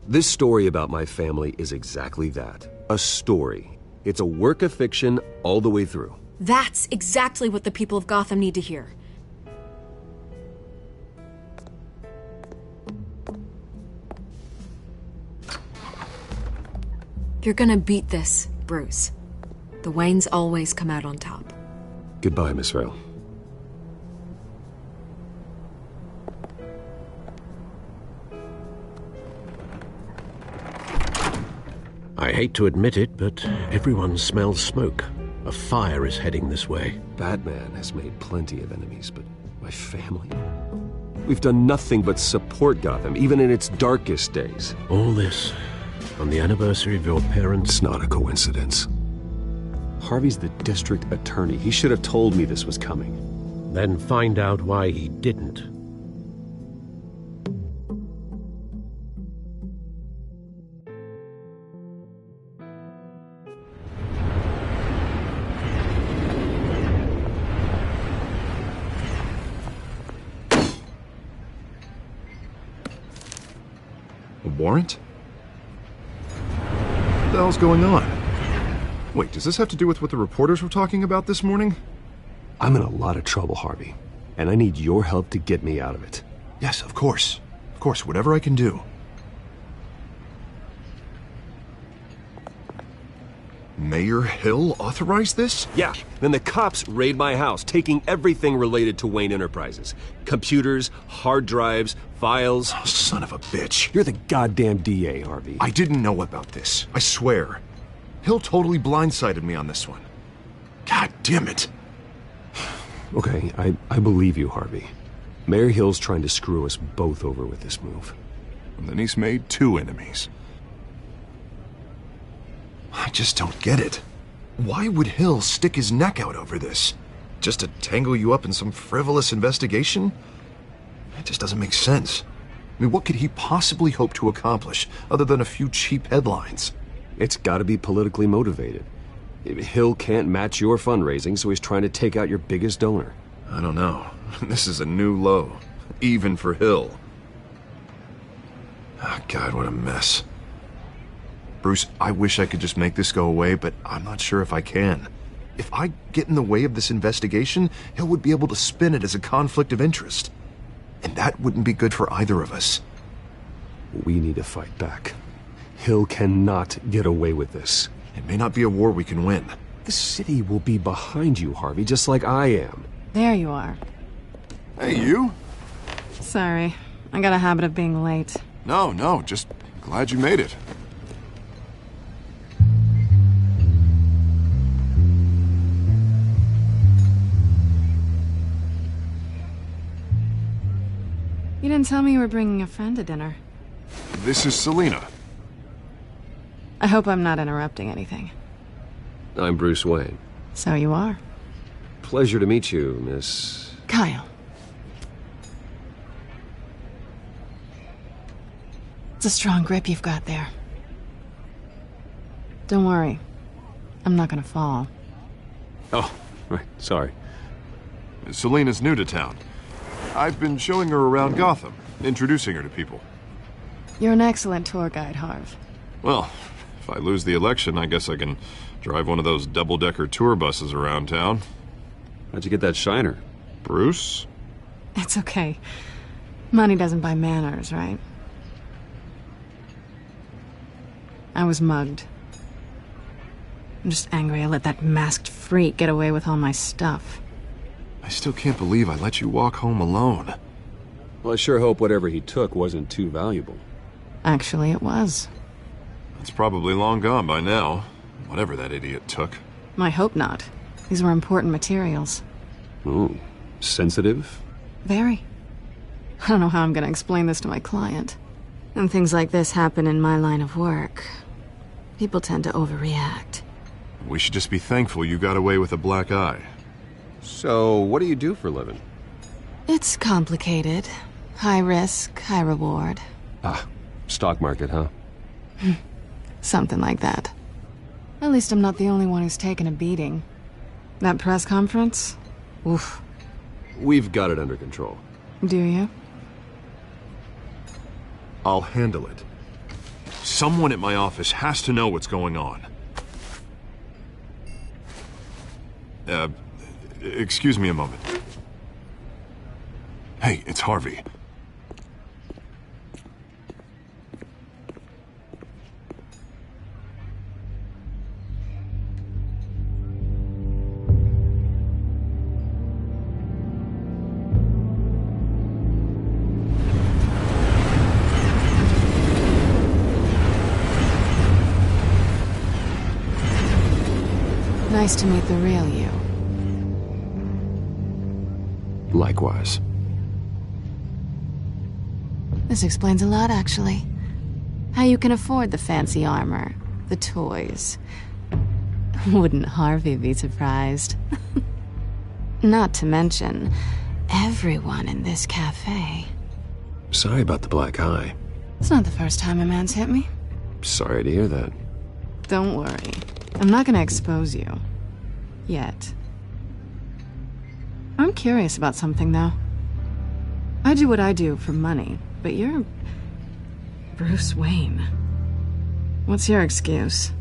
This story about my family is exactly that. A story. It's a work of fiction all the way through. That's exactly what the people of Gotham need to hear. You're gonna beat this, Bruce. The Waynes always come out on top. Goodbye, Miss Rail. I hate to admit it, but everyone smells smoke. A fire is heading this way. Batman has made plenty of enemies, but my family? We've done nothing but support Gotham, even in its darkest days. All this on the anniversary of your parents'... It's not a coincidence. Harvey's the district attorney. He should have told me this was coming. Then find out why he didn't. A warrant? What the hell's going on? Wait, does this have to do with what the reporters were talking about this morning? I'm in a lot of trouble, Harvey, and I need your help to get me out of it. Yes, of course. Of course, whatever I can do. Mayor Hill authorized this? Yeah, then the cops raid my house, taking everything related to Wayne Enterprises. Computers, hard drives, files. Oh, son of a bitch. You're the goddamn DA, Harvey. I didn't know about this. I swear. Hill totally blindsided me on this one. God damn it. Okay, I believe you, Harvey. Mayor Hill's trying to screw us both over with this move. And then he's made 2 enemies. I just don't get it. Why would Hill stick his neck out over this? Just to tangle you up in some frivolous investigation? It just doesn't make sense. I mean, what could he possibly hope to accomplish other than a few cheap headlines? It's gotta be politically motivated. Hill can't match your fundraising, so he's trying to take out your biggest donor. I don't know. This is a new low. Even for Hill. Oh, God, what a mess. Bruce, I wish I could just make this go away, but I'm not sure if I can. If I get in the way of this investigation, Hill would be able to spin it as a conflict of interest. And that wouldn't be good for either of us. We need to fight back. Hill cannot get away with this. It may not be a war we can win. The city will be behind you, Harvey, just like I am. There you are. Hey, you? Sorry. I got a habit of being late. No, just glad you made it. You didn't tell me you were bringing a friend to dinner. This is Selina. I hope I'm not interrupting anything. I'm Bruce Wayne. So you are. Pleasure to meet you, Miss... Kyle. It's a strong grip you've got there. Don't worry. I'm not gonna fall. Oh, right, sorry. Selina's new to town. I've been showing her around Gotham, introducing her to people. You're an excellent tour guide, Harv. Well, if I lose the election, I guess I can drive one of those double-decker tour buses around town. How'd you get that shiner? Bruce? It's okay. Money doesn't buy manners, right? I was mugged. I'm just angry I let that masked freak get away with all my stuff. I still can't believe I let you walk home alone. Well, I sure hope whatever he took wasn't too valuable. Actually, it was. It's probably long gone by now, whatever that idiot took. I hope not. These were important materials. Ooh, sensitive? Very. I don't know how I'm gonna explain this to my client. When things like this happen in my line of work, people tend to overreact. We should just be thankful you got away with a black eye. So, what do you do for a living? It's complicated. High risk, high reward. Ah, stock market, huh? Something like that. At least I'm not the only one who's taken a beating. That press conference? Oof. We've got it under control. Do you? I'll handle it. Someone at my office has to know what's going on. Excuse me a moment. Hey, it's Harvey. Nice to meet the real you. Likewise. This explains a lot, actually. How you can afford the fancy armor, the toys. Wouldn't Harvey be surprised? Not to mention, everyone in this cafe. Sorry about the black eye. It's not the first time a man's hit me. Sorry to hear that. Don't worry. I'm not gonna expose you. Yet. I'm curious about something, though. I do what I do for money, but you're... Bruce Wayne. What's your excuse?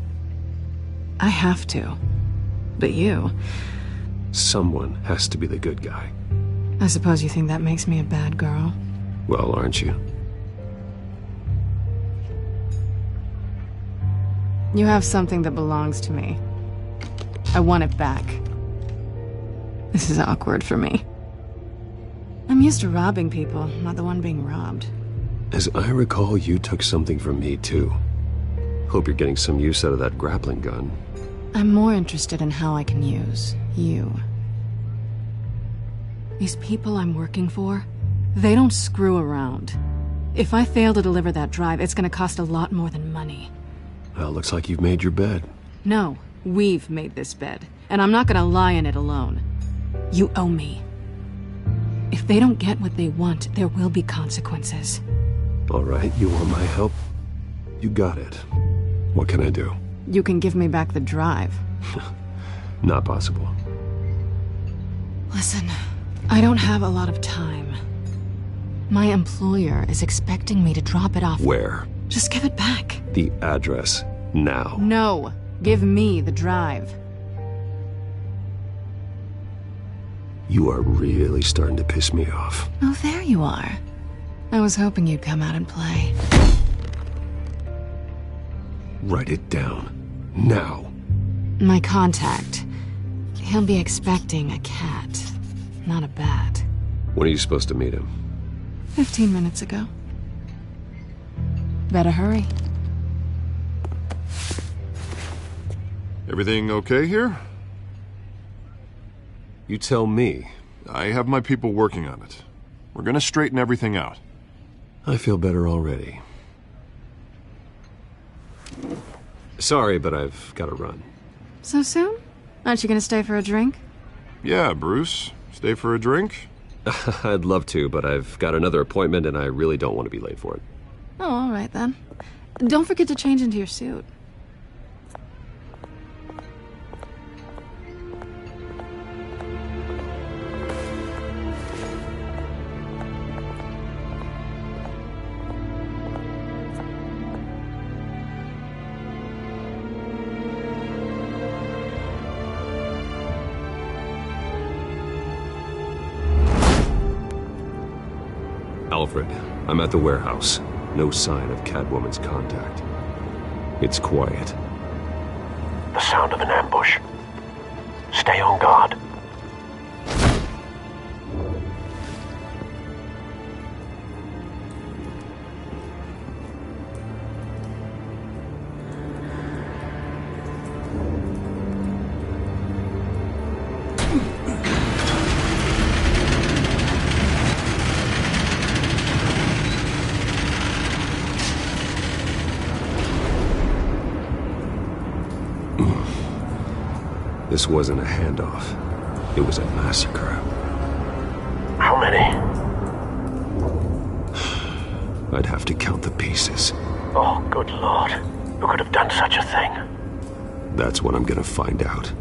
I have to. But you... Someone has to be the good guy. I suppose you think that makes me a bad girl? Well, aren't you? You have something that belongs to me. I want it back. This is awkward for me. I'm used to robbing people, not the one being robbed. As I recall, you took something from me, too. Hope you're getting some use out of that grappling gun. I'm more interested in how I can use you. These people I'm working for, they don't screw around. If I fail to deliver that drive, it's gonna cost a lot more than money. Well, looks like you've made your bed. No, we've made this bed, and I'm not gonna lie in it alone. You owe me. If they don't get what they want, there will be consequences. All right, you want my help? You got it. What can I do? You can give me back the drive. Not possible. Listen, I don't have a lot of time. My employer is expecting me to drop it off. Where? Just give it back. The address, now. No, give me the drive. You are really starting to piss me off. Oh, there you are. I was hoping you'd come out and play. Write it down. Now. My contact. He'll be expecting a cat, not a bat. When are you supposed to meet him? 15 minutes ago. Better hurry. Everything okay here? You tell me. I have my people working on it. We're gonna straighten everything out. I feel better already. Sorry, but I've got to run. So soon? Aren't you gonna stay for a drink? Yeah, Bruce. Stay for a drink? I'd love to, but I've got another appointment and I really don't want to be late for it. Oh, all right then. Don't forget to change into your suit. Alfred, I'm at the warehouse. No sign of Catwoman's contact. It's quiet. The sound of an ambush. Stay on guard. This wasn't a handoff. It was a massacre. How many? I'd have to count the pieces. Oh, good lord. Who could have done such a thing? That's what I'm gonna find out.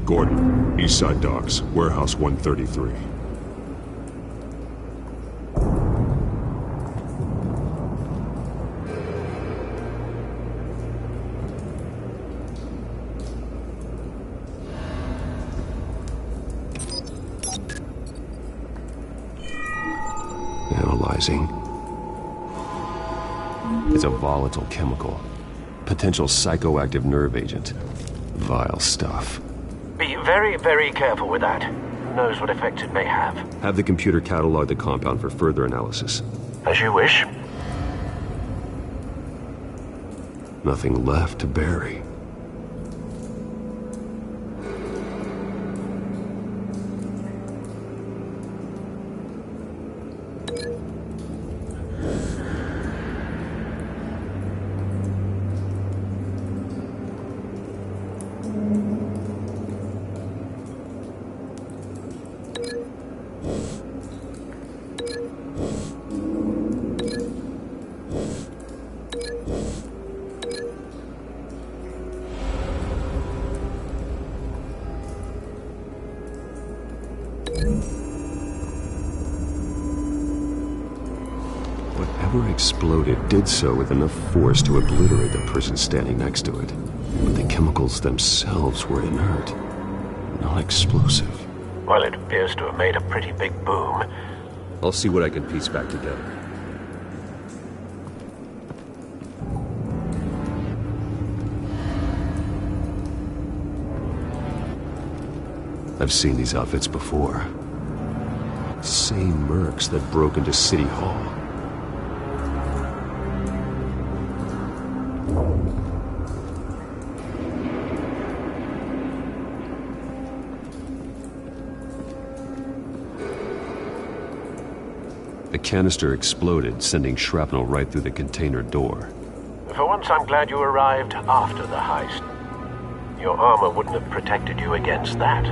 Gordon, Eastside Docks, Warehouse 133. Analyzing. It's a volatile chemical. Potential psychoactive nerve agent. Vile stuff. Be very, very careful with that. Who knows what effects it may have. Have the computer catalog the compound for further analysis. As you wish. Nothing left to bury. Whatever exploded did so with enough force to obliterate the person standing next to it. But the chemicals themselves were inert, not explosive. Well, it appears to have made a pretty big boom. I'll see what I can piece back together. I've seen these outfits before. Same mercs that broke into City Hall. The canister exploded, sending shrapnel right through the container door. For once, I'm glad you arrived after the heist. Your armor wouldn't have protected you against that.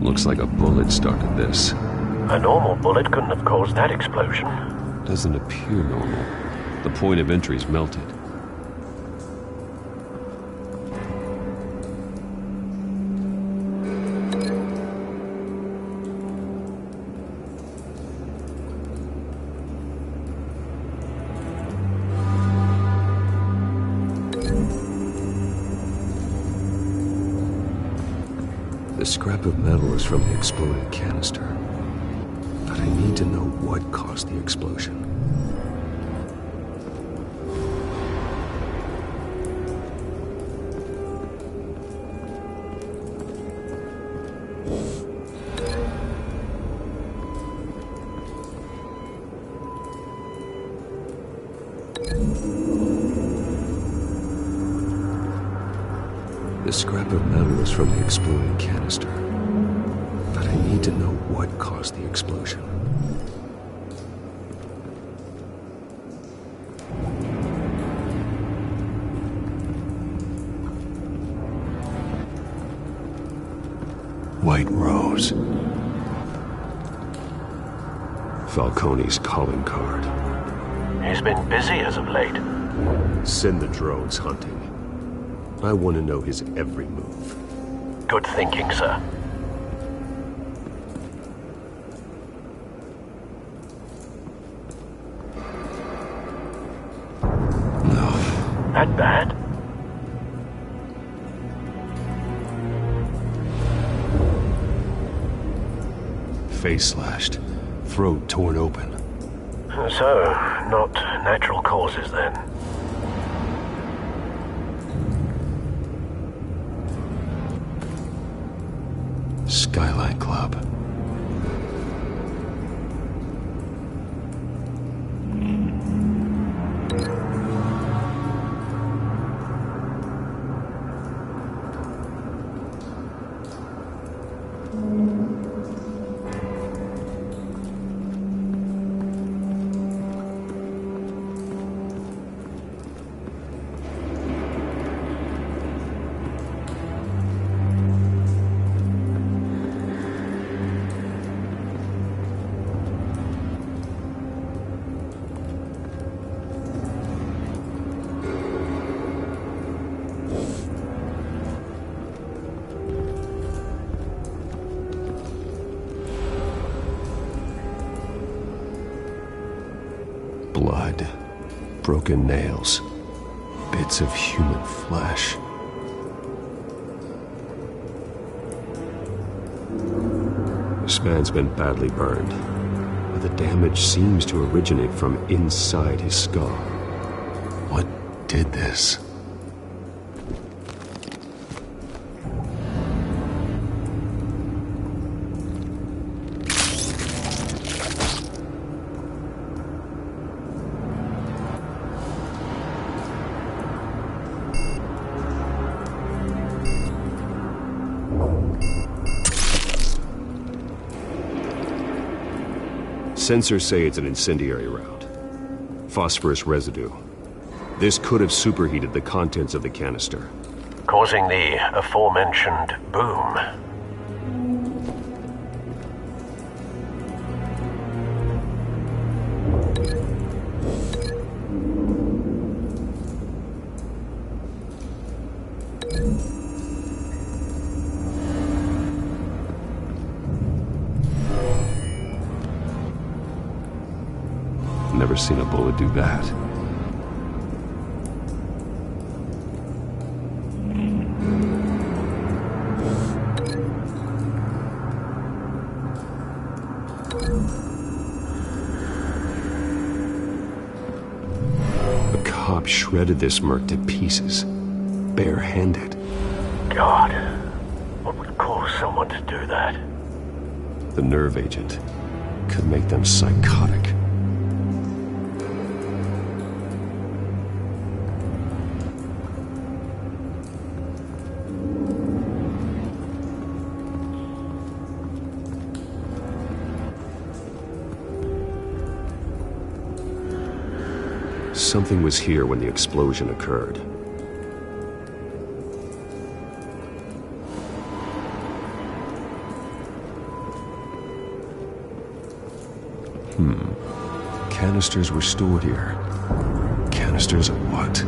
Looks like a bullet started this. A normal bullet couldn't have caused that explosion. Doesn't appear normal. The point of entry's melted. The scrap of metal is from the exploded canister. But I need to know what caused the explosion. The scrap of metal is from the exploded canister. But I need to know what caused the explosion. White Rose. Falcone's calling card. He's been busy as of late. Send the drones hunting. I want to know his every move. Good thinking, sir. No. That bad? Face slashed. Throat torn open. So, not natural causes then. Skyline Club. Blood, broken nails, bits of human flesh. This man's been badly burned, but the damage seems to originate from inside his skull. What did this? Sensors say it's an incendiary route. Phosphorus residue. This could have superheated the contents of the canister, causing the aforementioned boom. Never seen a bullet do that. The cop shredded this merc to pieces, bare-handed. God, what would cause someone to do that? The nerve agent could make them psychotic. Something was here when the explosion occurred. Canisters were stored here. Canisters of what?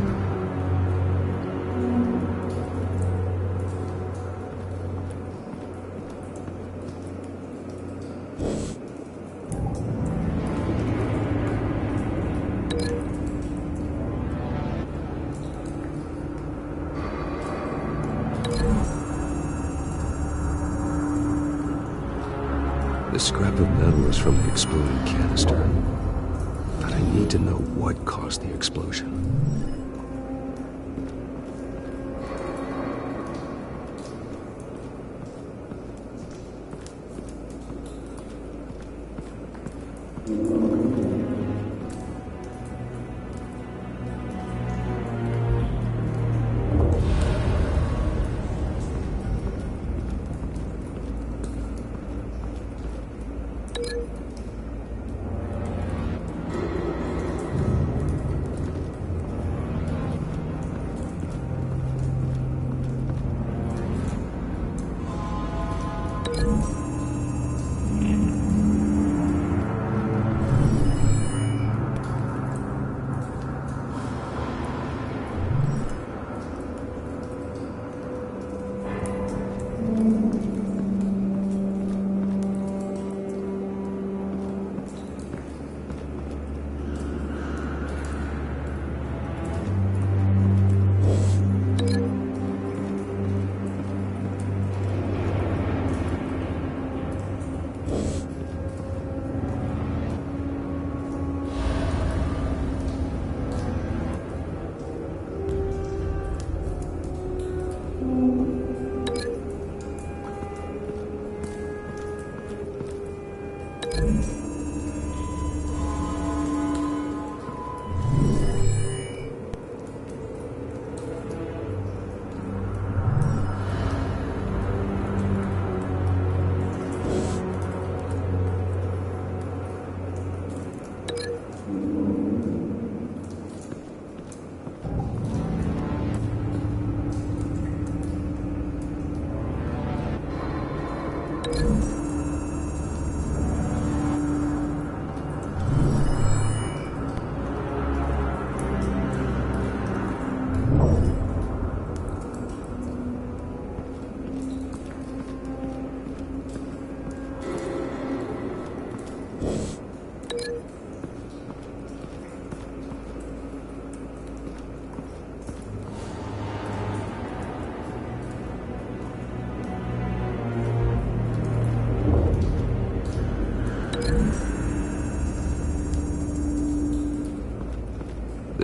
The scrap of metal is from the exploding canister. But I need to know what caused the explosion.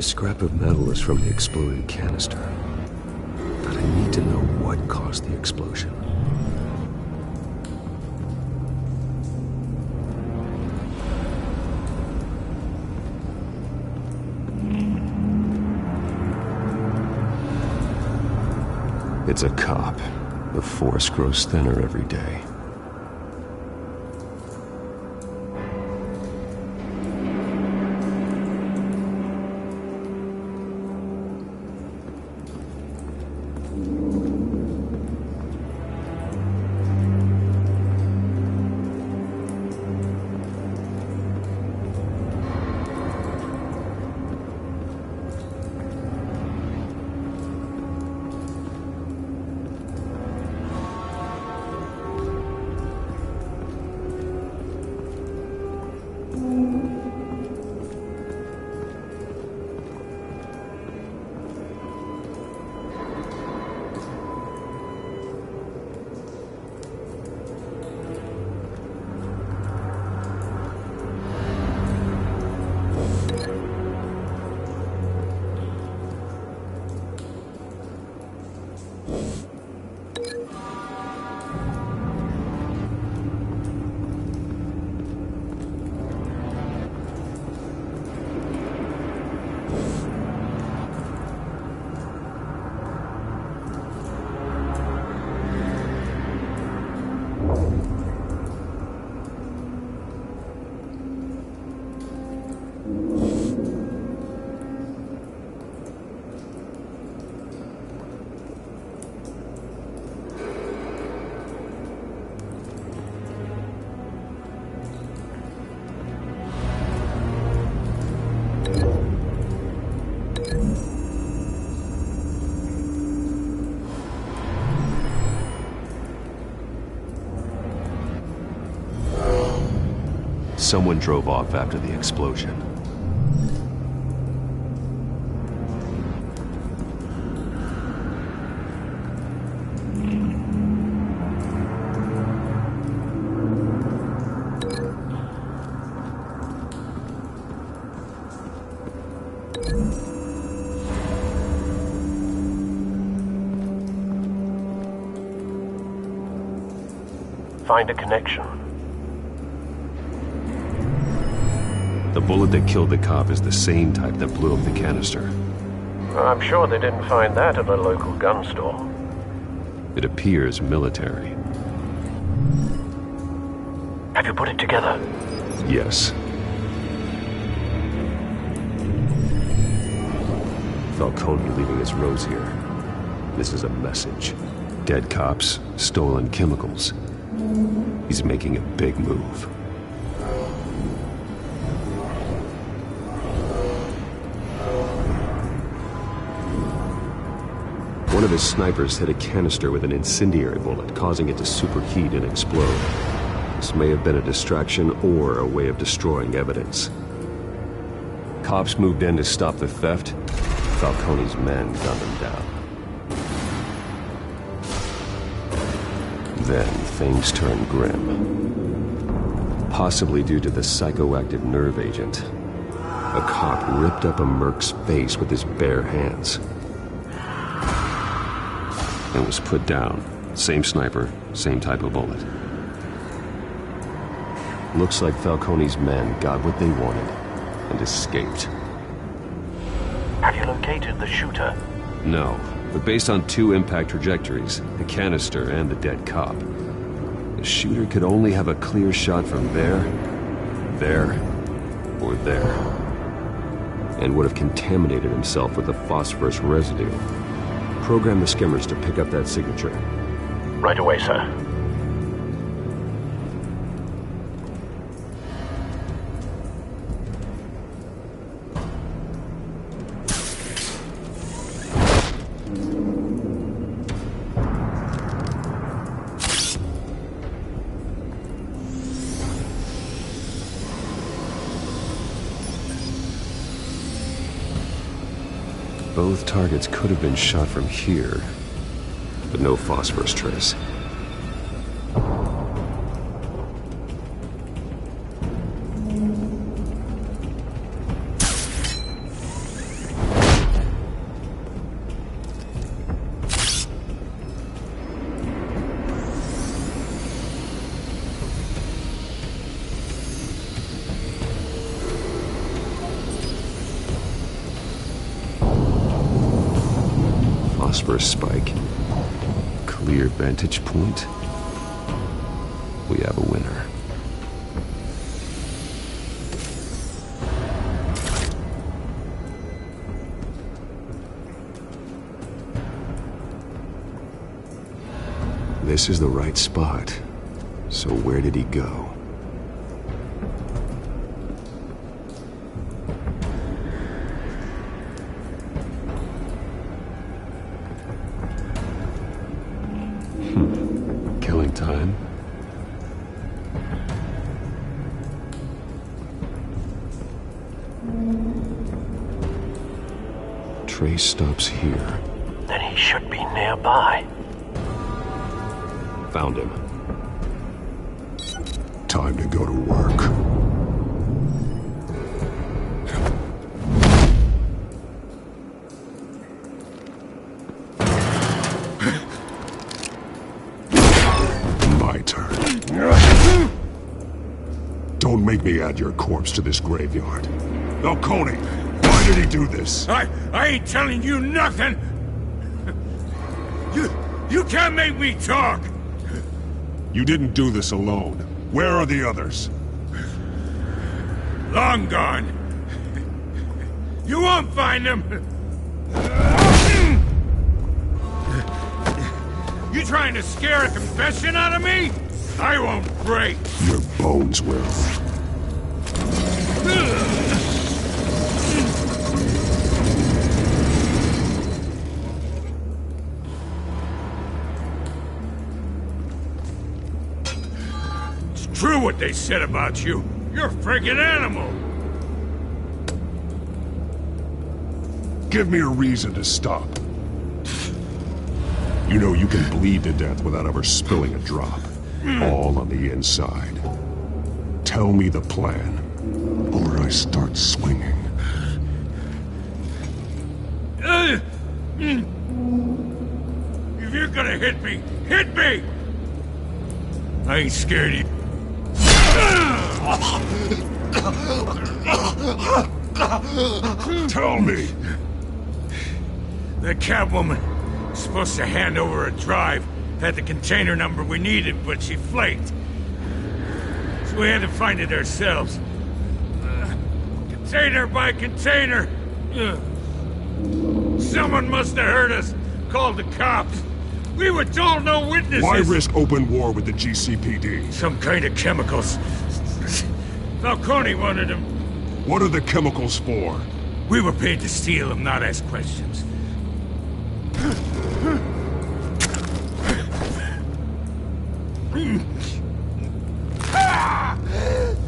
The scrap of metal is from the exploded canister. But I need to know what caused the explosion. It's a cop. The force grows thinner every day. Someone drove off after the explosion. Find a connection. The bullet that killed the cop is the same type that blew up the canister. I'm sure they didn't find that at a local gun store. It appears military. Have you put it together? Yes. Falcone leaving his rose here. This is a message. Dead cops, stolen chemicals. He's making a big move. One of his snipers hit a canister with an incendiary bullet, causing it to superheat and explode. This may have been a distraction or a way of destroying evidence. Cops moved in to stop the theft. Falcone's men gunned them down. Then things turned grim. Possibly due to the psychoactive nerve agent. A cop ripped up a merc's face with his bare hands. And was put down. Same sniper, same type of bullet. Looks like Falcone's men got what they wanted and escaped. Have you located the shooter? No, but based on two impact trajectories, the canister and the dead cop, the shooter could only have a clear shot from there, or there, and would have contaminated himself with the phosphorus residue. Program the skimmers to pick up that signature. Right away, sir. Both targets could have been shot from here, but no phosphorus trace. phosphorus spike. Clear vantage point. We have a winner. This is the right spot. So where did he go? Killing time. Trace stops here. Then he should be nearby. Found him. Time to go to work. My turn. Don't make me add your corpse to this graveyard. Falcone, why did he do this? I ain't telling you nothing! You can't make me talk! You didn't do this alone. Where are the others? Long gone. You won't find them! You trying to scare a confession out of me? I won't break! Your bones will. True what they said about you. You're a friggin' animal. Give me a reason to stop. You know you can bleed to death without ever spilling a drop. All on the inside. Tell me the plan, or I start swinging. If you're gonna hit me, hit me! I ain't scared of you. Tell me! The Catwoman was supposed to hand over a drive. Had the container number we needed, but she flaked. So we had to find it ourselves. Container by container. Someone must have heard us. Called the cops. We were told no witnesses. Why risk open war with the GCPD? Some kind of chemicals. Falcone wanted them. What are the chemicals for? We were paid to steal them, not ask questions.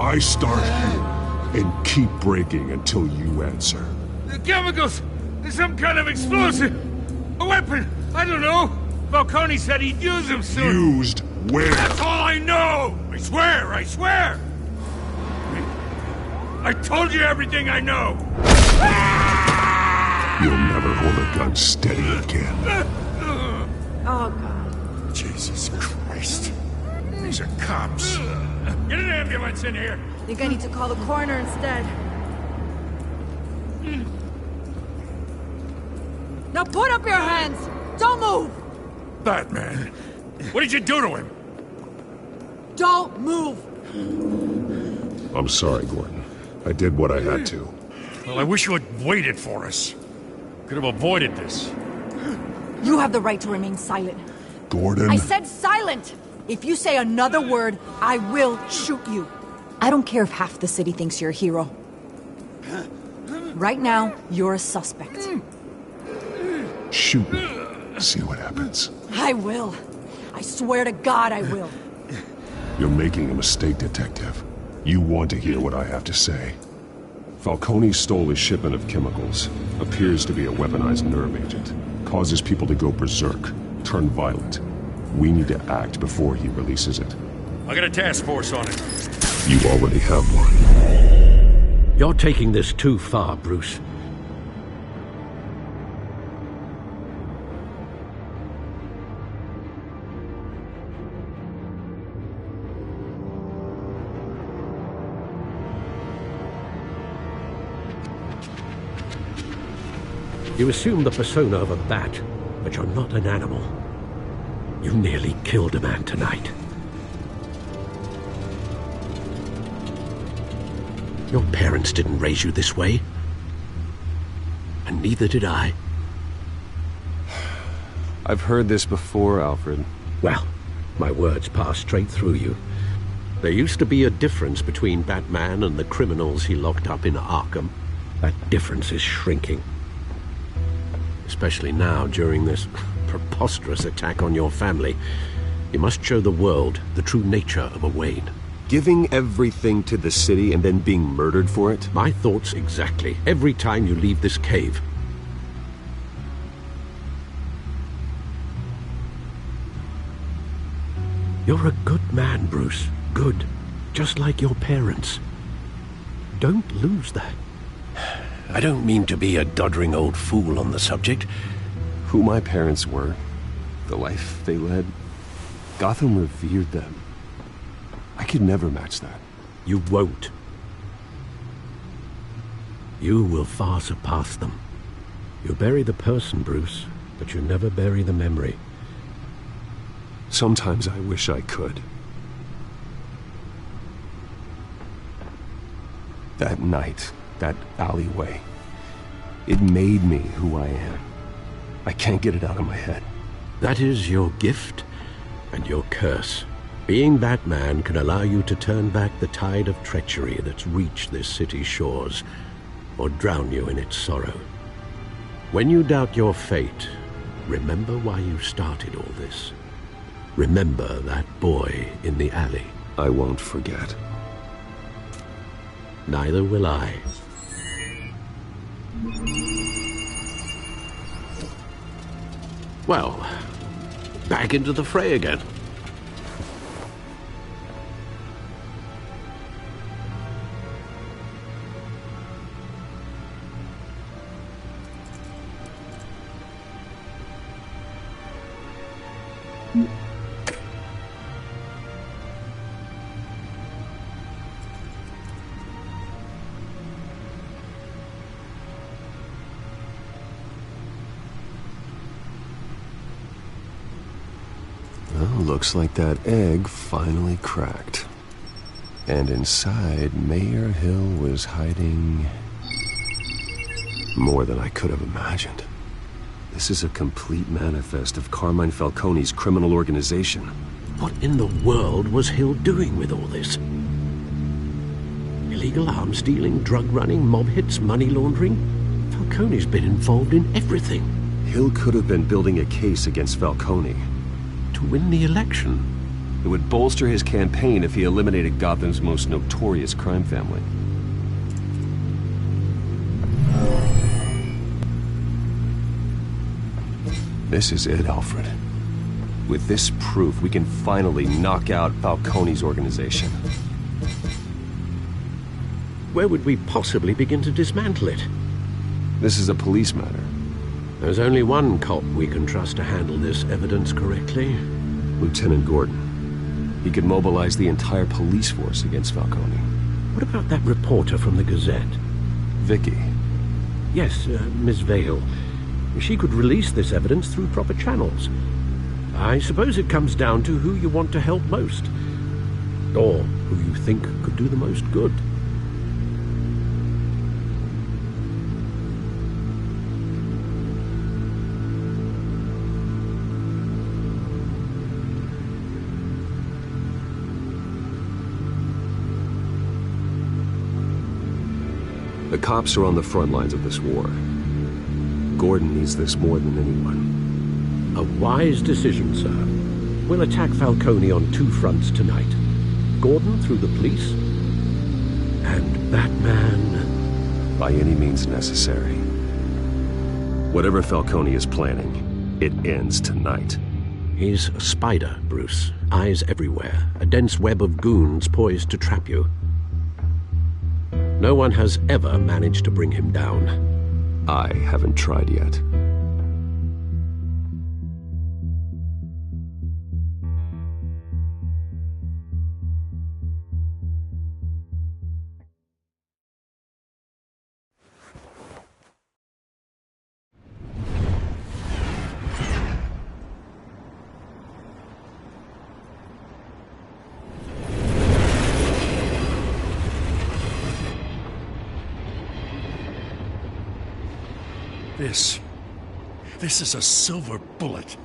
I start here and keep breaking until you answer. The chemicals! There's some kind of explosive! A weapon! I don't know! Falcone said he'd use them soon! Used where? That's all I know! I swear! I swear! I told you everything I know! You'll never hold a gun steady again. Oh, God. Jesus Christ. These are cops. Get an ambulance in here! I think I need to call the coroner instead. Now put up your hands! Don't move! Batman, what did you do to him? Don't move! I'm sorry, Gordon. I did what I had to. Well, I wish you had waited for us. Could have avoided this. You have the right to remain silent. Gordon? I said silent! If you say another word, I will shoot you. I don't care if half the city thinks you're a hero. Right now, you're a suspect. Shoot me. See what happens. I will. I swear to God I will. You're making a mistake, Detective. You want to hear what I have to say. Falcone stole a shipment of chemicals. Appears to be a weaponized nerve agent. Causes people to go berserk, turn violent. We need to act before he releases it. I got a task force on it. You already have one. You're taking this too far, Bruce. You assume the persona of a bat, but you're not an animal. You nearly killed a man tonight. Your parents didn't raise you this way. And neither did I. I've heard this before, Alfred. Well, my words pass straight through you. There used to be a difference between Batman and the criminals he locked up in Arkham. That difference is shrinking. Especially now, during this preposterous attack on your family. You must show the world the true nature of a Wayne. Giving everything to the city and then being murdered for it? My thoughts exactly. Every time you leave this cave. You're a good man, Bruce. Good. Just like your parents. Don't lose that. I don't mean to be a doddering old fool on the subject. Who my parents were, the life they led, Gotham revered them. I could never match that. You won't. You will far surpass them. You bury the person, Bruce, but you never bury the memory. Sometimes I wish I could. That night, that alleyway, it made me who I am. I can't get it out of my head. That is your gift and your curse. Being Batman can allow you to turn back the tide of treachery that's reached this city's shores, or drown you in its sorrow. When you doubt your fate, remember why you started all this. Remember that boy in the alley. I won't forget. Neither will I. Well, back into the fray again. Looks like that egg finally cracked. And inside, Mayor Hill was hiding more than I could have imagined. This is a complete manifest of Carmine Falcone's criminal organization. What in the world was Hill doing with all this? Illegal arms dealing, drug running, mob hits, money laundering? Falcone's been involved in everything. Hill could have been building a case against Falcone. To win the election. It would bolster his campaign if he eliminated Gotham's most notorious crime family. This is it, Alfred. With this proof, we can finally knock out Falcone's organization. Where would we possibly begin to dismantle it? This is a police matter. There's only one cop we can trust to handle this evidence correctly. Lieutenant Gordon. He could mobilize the entire police force against Falcone. What about that reporter from the Gazette? Vicky. Yes, Miss Vale. She could release this evidence through proper channels. I suppose it comes down to who you want to help most. Or who you think could do the most good. The cops are on the front lines of this war. Gordon needs this more than anyone. A wise decision, sir. We'll attack Falcone on two fronts tonight. Gordon through the police, and Batman... by any means necessary. Whatever Falcone is planning, it ends tonight. He's a spider, Bruce. Eyes everywhere. A dense web of goons poised to trap you. No one has ever managed to bring him down. I haven't tried yet. This is a silver bullet.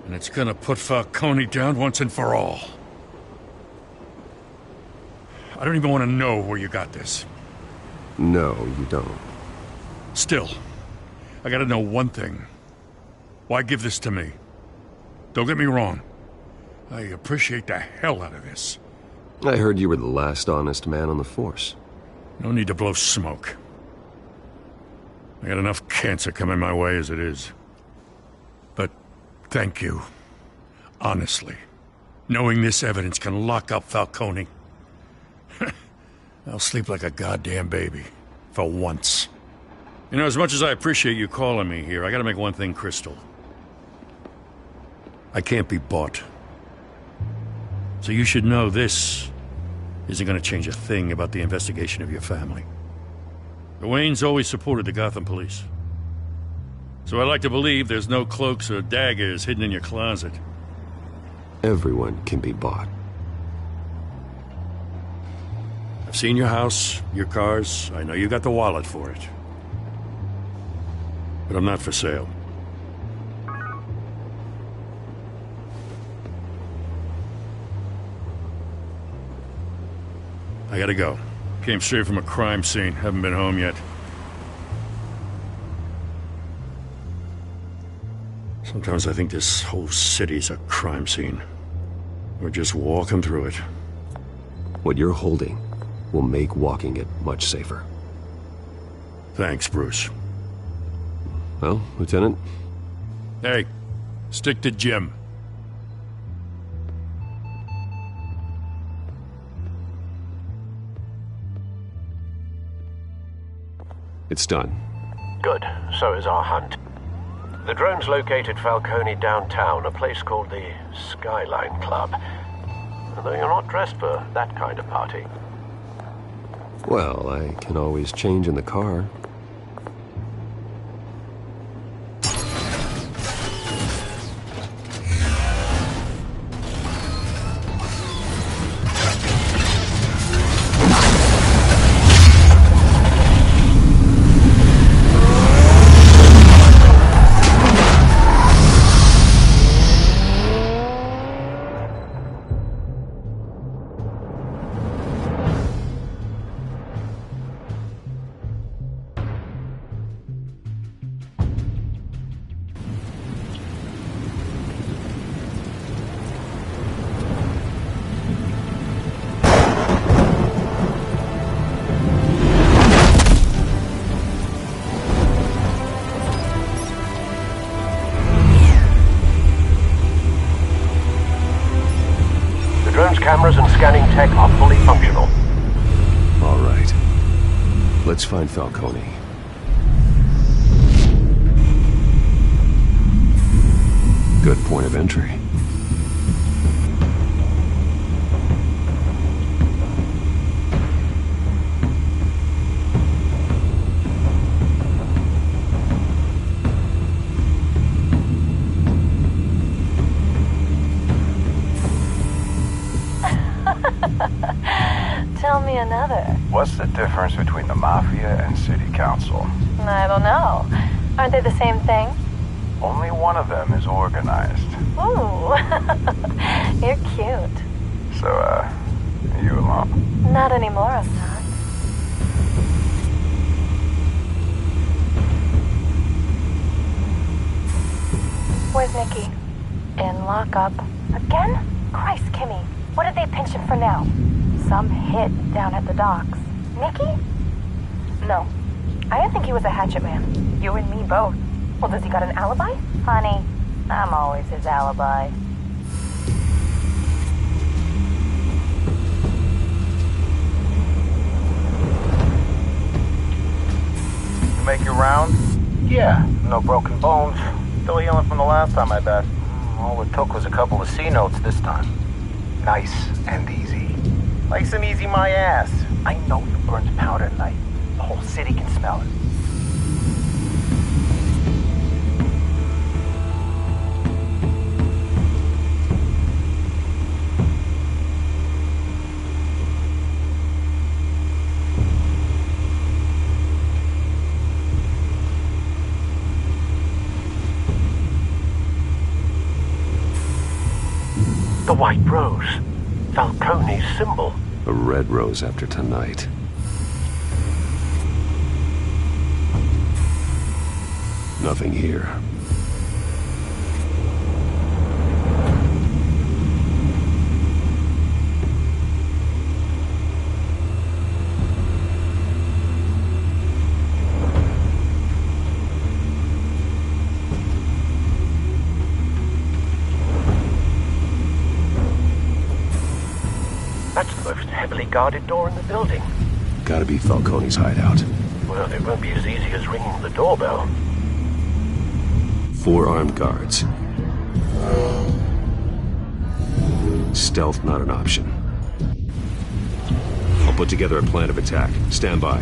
And it's gonna put Falcone down once and for all. I don't even want to know where you got this. No, you don't. Still, I gotta know one thing. Why give this to me? Don't get me wrong. I appreciate the hell out of this. I heard you were the last honest man on the force. No need to blow smoke. I got enough cancer coming my way as it is. But thank you. Honestly. Knowing this evidence can lock up Falcone. I'll sleep like a goddamn baby. For once. You know, as much as I appreciate you calling me here, I gotta make one thing crystal. I can't be bought. So you should know this isn't gonna change a thing about the investigation of your family. The Waynes always supported the Gotham police. So I like to believe there's no cloaks or daggers hidden in your closet. Everyone can be bought. I've seen your house, your cars. I know you got the wallet for it. But I'm not for sale. I gotta go. Came straight from a crime scene. Haven't been home yet. Sometimes I think this whole city's a crime scene. We're just walking through it. What you're holding will make walking it much safer. Thanks, Bruce. Well, Lieutenant? Hey, stick to Jim. It's done. Good. So is our hunt. The drones located Falcone downtown, a place called the Skyline Club. Although you're not dressed for that kind of party. Well, I can always change in the car. Cameras and scanning tech are fully functional. All right. Let's find Falcone. Good point of entry. Tell me another. What's the difference between the Mafia and City Council? I don't know. Aren't they the same thing? Only one of them is organized. Ooh. You're cute. So, are you alone? Not anymore, I'm not. Where's Nikki? In lockup. Again? Christ, Kimmy. What did they pinch him for now? Some hit down at the docks. Nikki? No. I didn't think he was a hatchet man. You and me both. Well, does he got an alibi? Honey, I'm always his alibi. You make your round? Yeah, no broken bones. Still healing from the last time, I bet. All it took was a couple of C notes this time. Nice and easy. Nice and easy my ass. I know you burned powder at night. The whole city can smell it. white rose. Falcone's symbol. A red rose after tonight. Nothing here. That's the most heavily guarded door in the building. Gotta be Falcone's hideout. Well, it won't be as easy as ringing the doorbell. 4 armed guards. Stealth not an option. I'll put together a plan of attack. Stand by.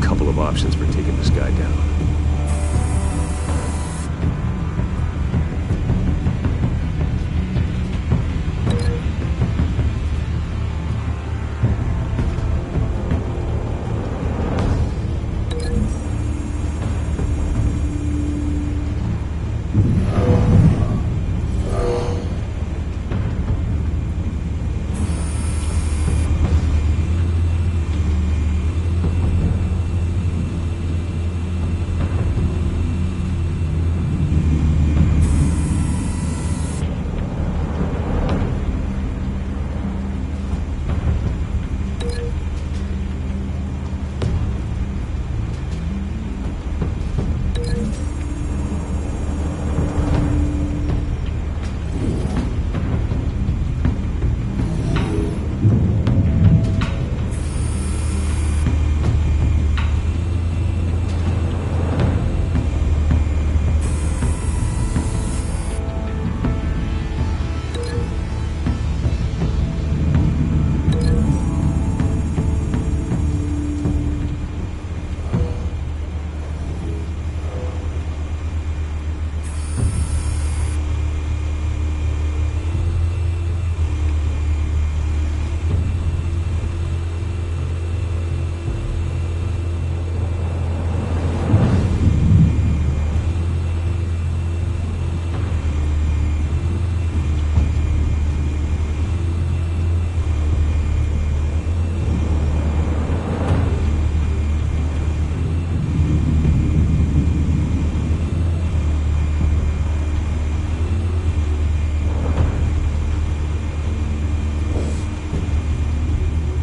Couple of options for taking this guy down.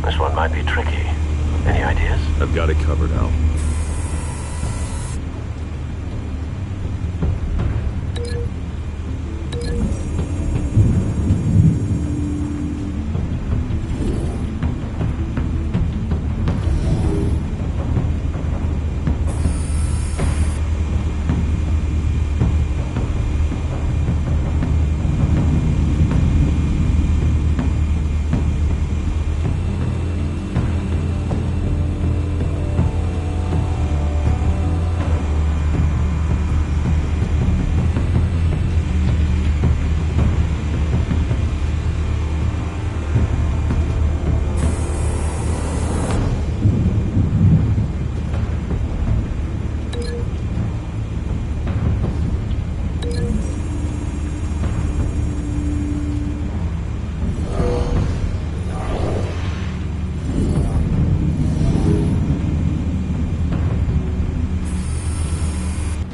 This one might be tricky. Any ideas? I've got it covered, Al.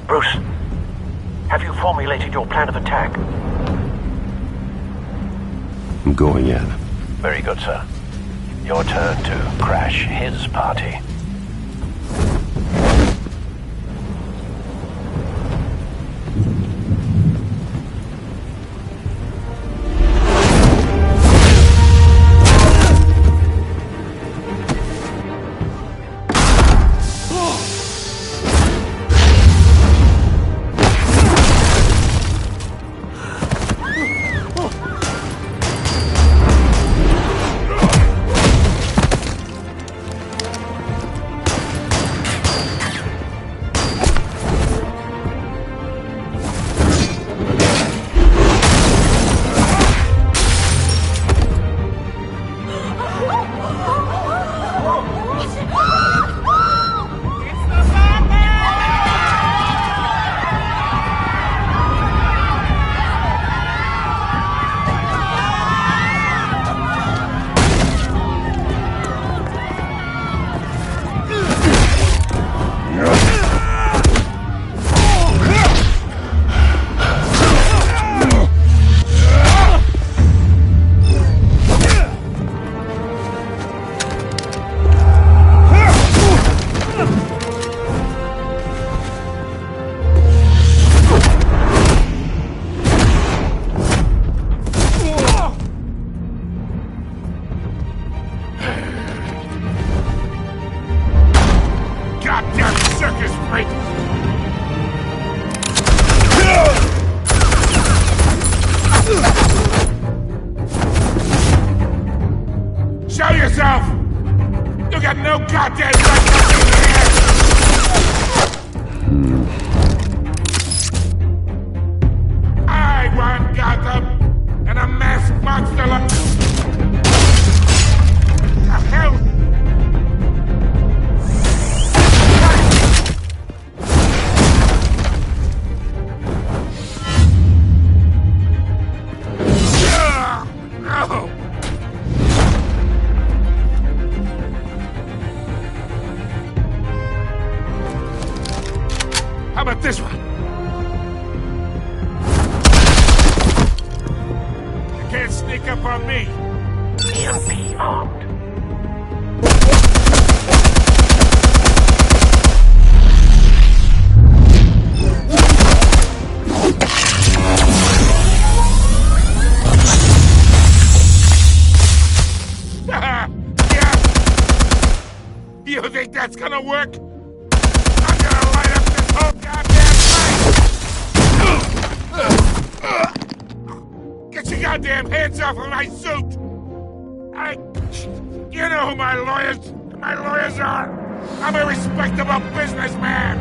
Bruce, have you formulated your plan of attack? I'm going in. Very good, sir. Your turn to crash his party. got no goddamn right to be here! I want Gotham and a masked monster like... The hell? No! How about this one? You can't sneak up on me. EMP armed. Yeah. You think that's gonna work? I'm gonna light up this whole goddamn place! Get your goddamn hands off of my suit! You know who my lawyers are! I'm a respectable businessman!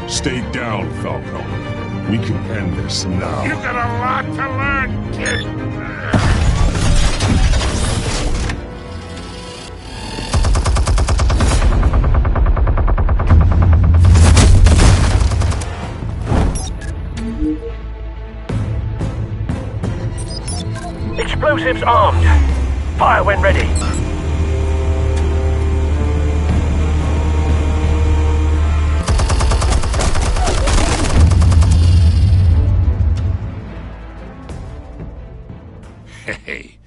Stay down, Falcone. We can end this now. You got a lot to learn, kid! Explosives armed. Fire when ready. Hey.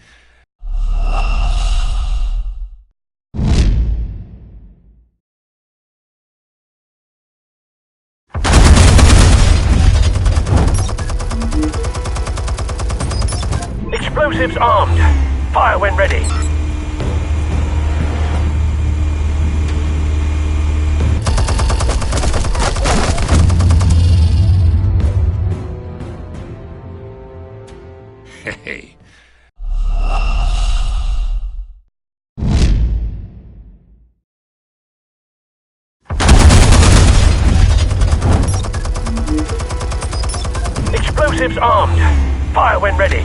Explosives armed. Fire when ready. Hey. Explosives armed. Fire when ready.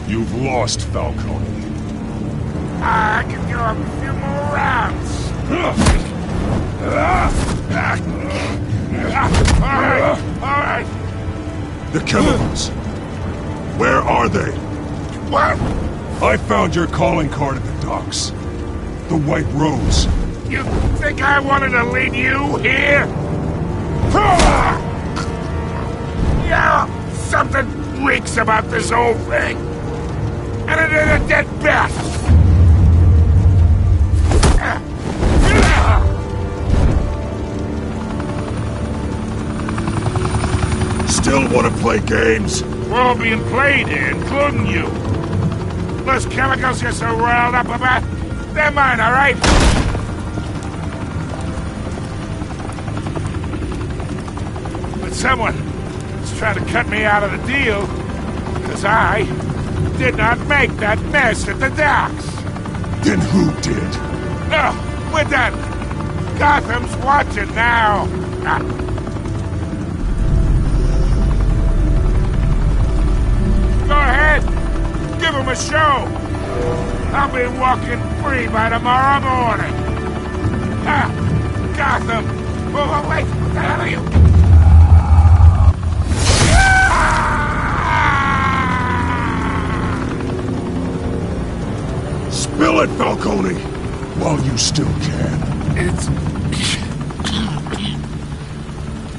You've lost, Falcone. I can go a few more rounds. All right. The chemicals. Where are they? What? I found your calling card at the docks. The White Rose. You think I wanted to lead you here? Yeah, something reeks about this whole thing. And it is a dead bat. Still want to play games? We're all being played here, including you. Those chemicals you're so riled up about, they're mine, all right? But someone is trying to cut me out of the deal, because I did not make that mess at the docks. Then who did? No, we're done. Gotham's watching now. Go ahead. Give him a show. I'll be walking free by tomorrow morning. Gotham. Oh, wait. What the hell are you? Spill it, Falcone, while you still can. It's...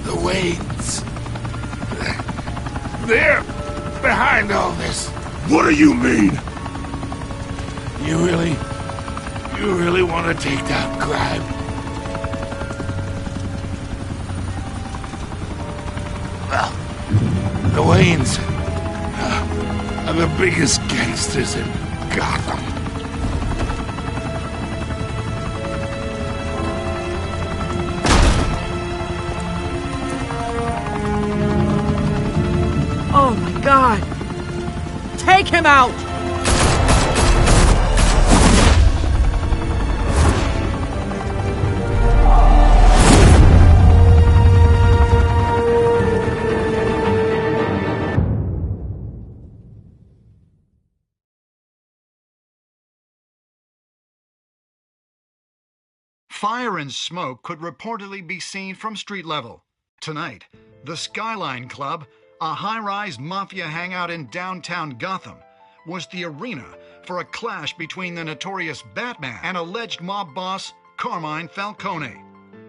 the weights. They're behind all this? What do you mean? You really want to take down crime? Well, the Waynes are the biggest gangsters in Gotham. Oh my God! Take him out! Fire and smoke could reportedly be seen from street level. Tonight, the Skyline Club, a high-rise mafia hangout in downtown Gotham, was the arena for a clash between the notorious Batman and alleged mob boss Carmine Falcone,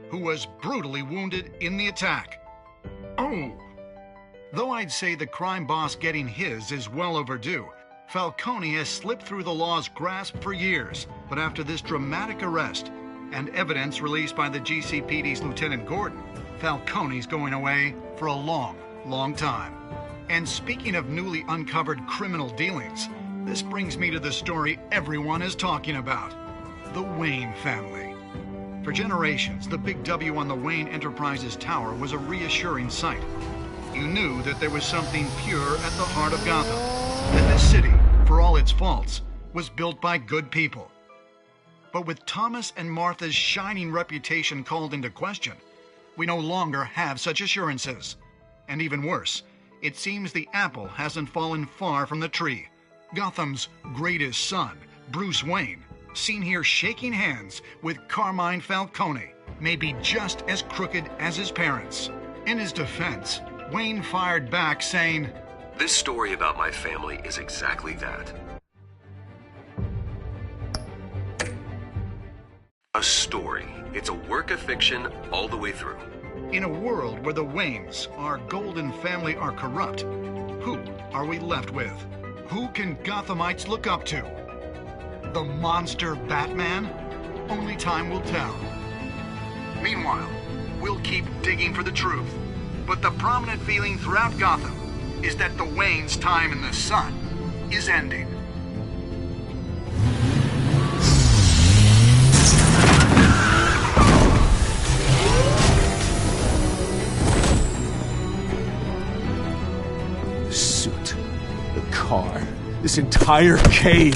who was brutally wounded in the attack. Oh! Though I'd say the crime boss getting his is well overdue, Falcone has slipped through the law's grasp for years, but after this dramatic arrest and evidence released by the GCPD's Lieutenant Gordon, Falcone's going away for a long, long time. And speaking of newly uncovered criminal dealings, this brings me to the story everyone is talking about: the Wayne family. For generations, the big W on the Wayne Enterprises Tower was a reassuring sight. You knew that there was something pure at the heart of Gotham, that this city, for all its faults, was built by good people. But with Thomas and Martha's shining reputation called into question, we no longer have such assurances. And even worse, it seems the apple hasn't fallen far from the tree. Gotham's greatest son, Bruce Wayne, seen here shaking hands with Carmine Falcone, may be just as crooked as his parents. In his defense, Wayne fired back saying, "This story about my family is exactly that. A story. It's a work of fiction all the way through." In a world where the Waynes, our golden family, are corrupt, who are we left with? Who can Gothamites look up to? The monster Batman? Only time will tell. Meanwhile, we'll keep digging for the truth. But the prominent feeling throughout Gotham is that the Waynes' time in the sun is ending. Suit, the car, this entire cave.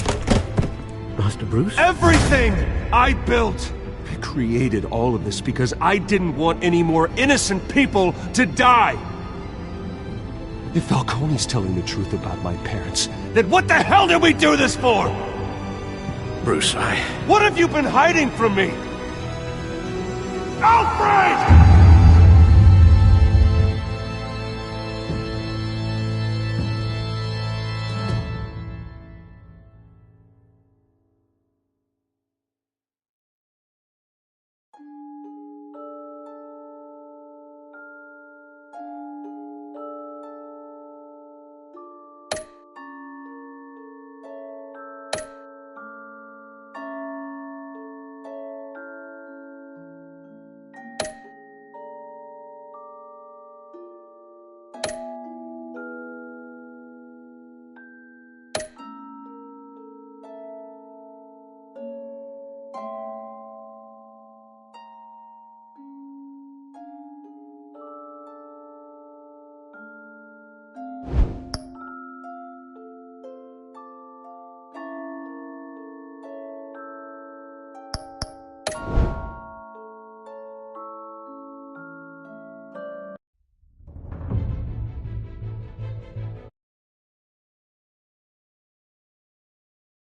Master Bruce? Everything I built! I created all of this because I didn't want any more innocent people to die! If Falcone's telling the truth about my parents, then what the hell did we do this for? Bruce, What have you been hiding from me? Alfred!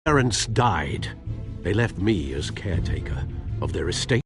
Parents died. They left me as caretaker of their estate.